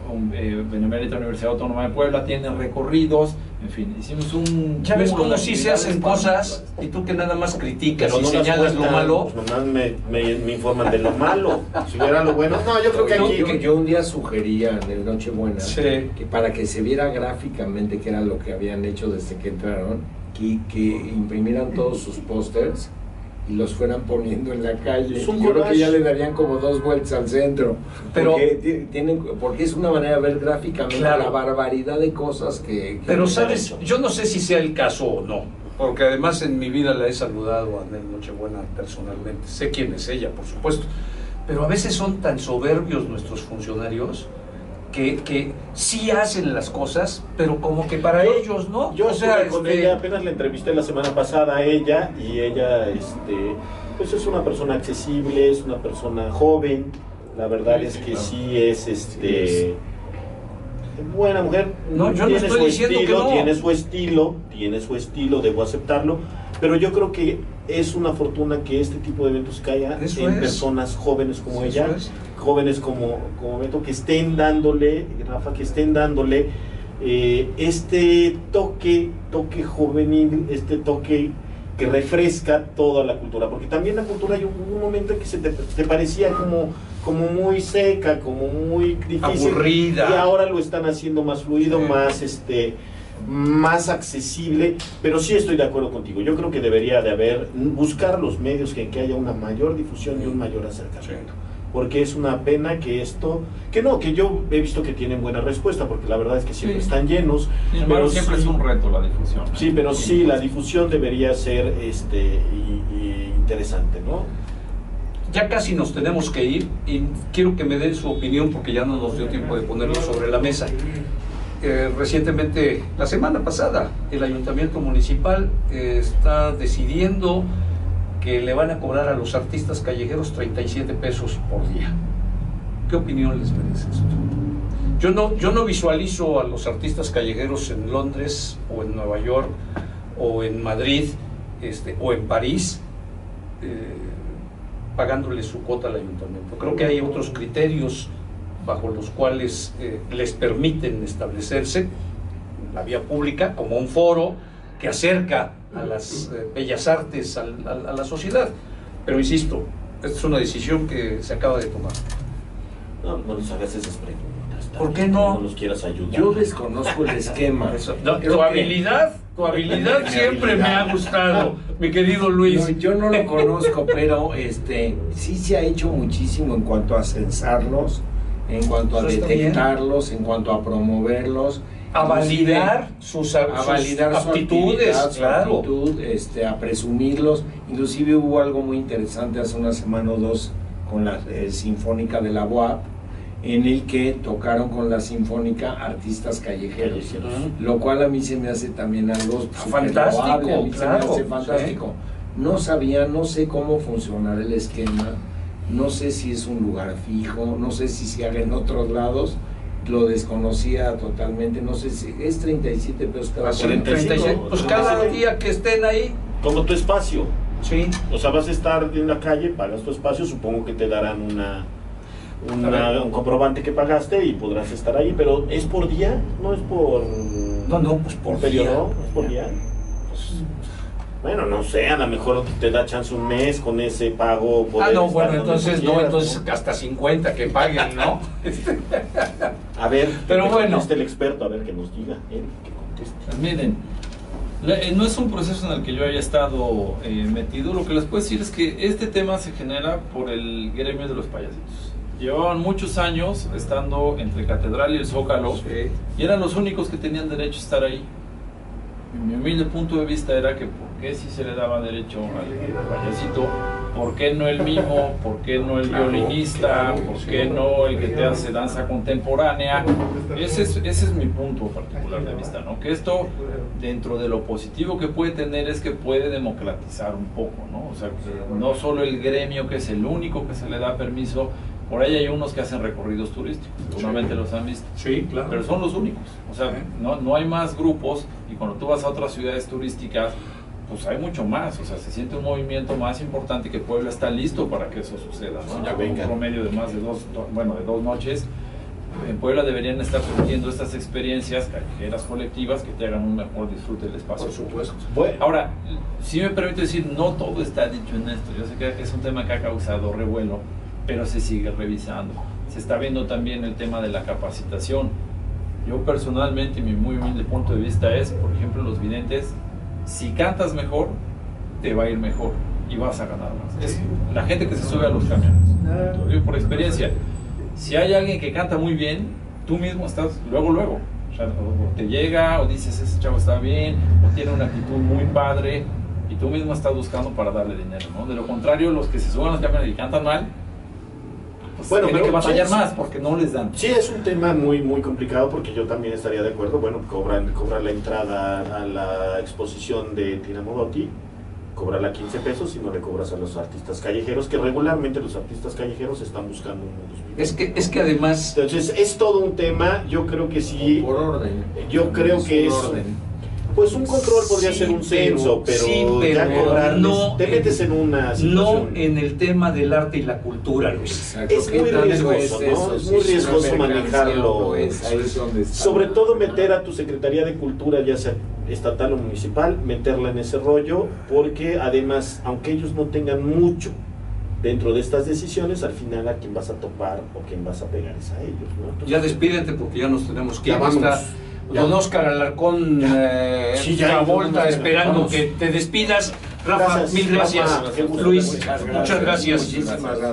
Benemérita Universidad Autónoma de Puebla tiene recorridos, en fin, hicimos un... Ya ves cómo sí se hacen cosas, y tú que nada más criticas y señalas lo malo. Pues nomás me informan de lo malo. Si hubiera lo bueno, no, yo creo que aquí... Yo un día sugería en el Nochebuena, sí, que para que se viera gráficamente que era lo que habían hecho desde que entraron, que imprimieran todos sus pósters y los fueran poniendo en la calle. Yo creo que ya le darían como 2 vueltas al centro, pero porque es una manera de ver gráficamente, claro, la barbaridad de cosas que pero sabes, yo no sé si sea el caso o no, porque además en mi vida la he saludado a Anel Nochebuena personalmente, sé quién es ella, por supuesto, pero a veces son tan soberbios nuestros funcionarios que sí hacen las cosas, pero como que para ellos, ¿no? Yo con ella, apenas la entrevisté la semana pasada a ella, y ella pues es una persona accesible, es una persona joven, la verdad es que sí es buena mujer. No, yo no estoy diciendo que no. Tiene su estilo, debo aceptarlo, pero yo creo que es una fortuna que este tipo de eventos caiga en personas jóvenes como ella, jóvenes como Beto, que estén dándole, Rafa, este toque juvenil, este toque que refresca toda la cultura, porque también la cultura hay un momento en que te parecía como muy seca, como muy difícil, aburrida, y ahora lo están haciendo más fluido, sí, más accesible. Pero sí estoy de acuerdo contigo, yo creo que debería de buscar los medios en que haya una mayor difusión y un mayor acercamiento, porque es una pena que que yo he visto que tienen buena respuesta, porque la verdad es que siempre están llenos, pero siempre es un reto la difusión, ¿eh? Sí, pero sí, la difusión debería ser interesante, ¿no? Ya casi nos tenemos que ir, y quiero que me den su opinión, porque ya no nos dio tiempo de ponerlo sobre la mesa. Recientemente, la semana pasada, el Ayuntamiento Municipal está decidiendo que le van a cobrar a los artistas callejeros 37 pesos por día. ¿Qué opinión les merece esto? Yo no visualizo a los artistas callejeros en Londres, o en Nueva York, o en Madrid, o en París, pagándole su cuota al ayuntamiento. Creo que hay otros criterios bajo los cuales les permiten establecerse en la vía pública, como un foro que acerca a las bellas artes a la sociedad. Pero insisto, esta es una decisión que se acaba de tomar. No les hagas esas preguntas. ¿Por qué no? No los quieras ayudar. Yo desconozco el esquema. Tu habilidad siempre me ha gustado, mi querido Luis. No, yo no lo conozco, pero sí se ha hecho muchísimo en cuanto a censarlos, en cuanto a detectarlos, en cuanto a promoverlos, a validar sus aptitudes, claro, a presumirlos. Inclusive hubo algo muy interesante hace una semana o dos con la Sinfónica de la UAP, en el que tocaron con la Sinfónica artistas callejeros, lo cual a mí se me hace también algo fantástico, fantástico. No sé cómo funcionará el esquema, no sé si es un lugar fijo, no sé si se haga en otros lados, lo desconocía totalmente, no sé si es 37 pesos cada 36, pues cada día que estén ahí. Como tu espacio. Sí. O sea, vas a estar en la calle, pagas tu espacio, supongo que te darán un comprobante que pagaste y podrás estar ahí, pero ¿es por día? ¿No es por...? No, pues por periodo, día. ¿es por día? Pues, bueno, no sé, a lo mejor te da chance un mes con ese pago. No, bueno, entonces hasta 50 que paguen, ¿no? A ver, pero que bueno, conteste el experto, a ver que nos diga, él, que conteste. Pues miren, no es un proceso en el que yo haya estado metido. Lo que les puedo decir es que este tema se genera por el gremio de los payasitos. Llevaban muchos años estando entre Catedral y el Zócalo, sí, y eran los únicos que tenían derecho a estar ahí. Mi humilde punto de vista era que por qué si se le daba derecho al payasito, por qué no el mimo, por qué no el violinista, por qué no el que te hace danza contemporánea. Ese es mi punto particular de vista, ¿no? Que esto, dentro de lo positivo que puede tener, es que puede democratizar un poco, ¿no? O sea, que no solo el gremio, que es el único que se le da permiso. Por ahí hay unos que hacen recorridos turísticos, seguramente los han visto. Sí, claro. Pero son los únicos. O sea, no hay más grupos, y cuando tú vas a otras ciudades turísticas, pues hay mucho más. O sea, se siente un movimiento más importante, que Puebla está listo para que eso suceda, ¿no? Ya con un promedio de más de dos noches, en Puebla deberían estar surgiendo estas experiencias callejeras colectivas que te hagan un mejor disfrute del espacio. Por supuesto. Bueno. Ahora, si me permite decir, no todo está dicho en esto. Yo sé que es un tema que ha causado revuelo, pero se sigue revisando. Se está viendo también el tema de la capacitación. Yo personalmente, mi muy humilde punto de vista es, por ejemplo, los videntes, si cantas mejor, te va a ir mejor y vas a ganar más. Es la gente que se sube a los camiones. Lo digo por experiencia. Si hay alguien que canta muy bien, tú mismo estás luego. O sea, o te llega, o dices, ese chavo está bien, o tiene una actitud muy padre, y tú mismo estás buscando para darle dinero, ¿no? De lo contrario, los que se suben a los camiones y cantan mal, pues bueno, tienen que batallar más porque no les dan. Sí, es un tema muy muy complicado, porque yo también estaría de acuerdo. Bueno, cobra la entrada a la exposición de Tina Modotti, cóbrala 15 pesos y no le cobras a los artistas callejeros, que regularmente los artistas callejeros están buscando un modus vivendi. Es que además... Entonces, es todo un tema. Yo creo que sí. Por orden. Yo creo que es... Pues un control podría ser un censo, pero ya cobrarles, no, te metes en una situación. No en el tema del arte y la cultura, Luis. Es muy riesgoso, ¿no? Es muy riesgoso manejarlo. Sobre todo meter a tu Secretaría de Cultura, ya sea estatal o municipal, meterla en ese rollo, porque además, aunque ellos no tengan mucho dentro de estas decisiones, al final a quien vas a topar o quien vas a pegar es a ellos, ¿no? Entonces, ya despídete porque ya nos tenemos que ir. Ya. Don Oscar Alarcón, Travolta, esperando que te despidas. Rafa, mil gracias. Rafa, Luis, muchas gracias.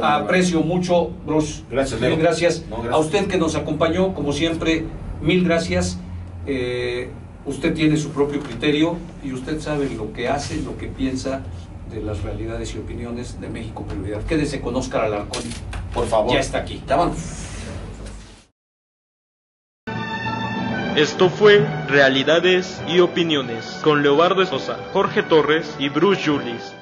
Aprecio mucho, Bruce. Gracias, mil Leo. gracias. No, gracias. A usted que nos acompañó, como siempre, mil gracias. Usted tiene su propio criterio y usted sabe lo que hace, lo que piensa de las realidades y opiniones de México Prioridad. Quédese con Oscar Alarcón, por favor. Ya está aquí. Ya vamos. Esto fue Realidades y Opiniones con Leobardo Sosa, Jorge Torres y Bruce Julis.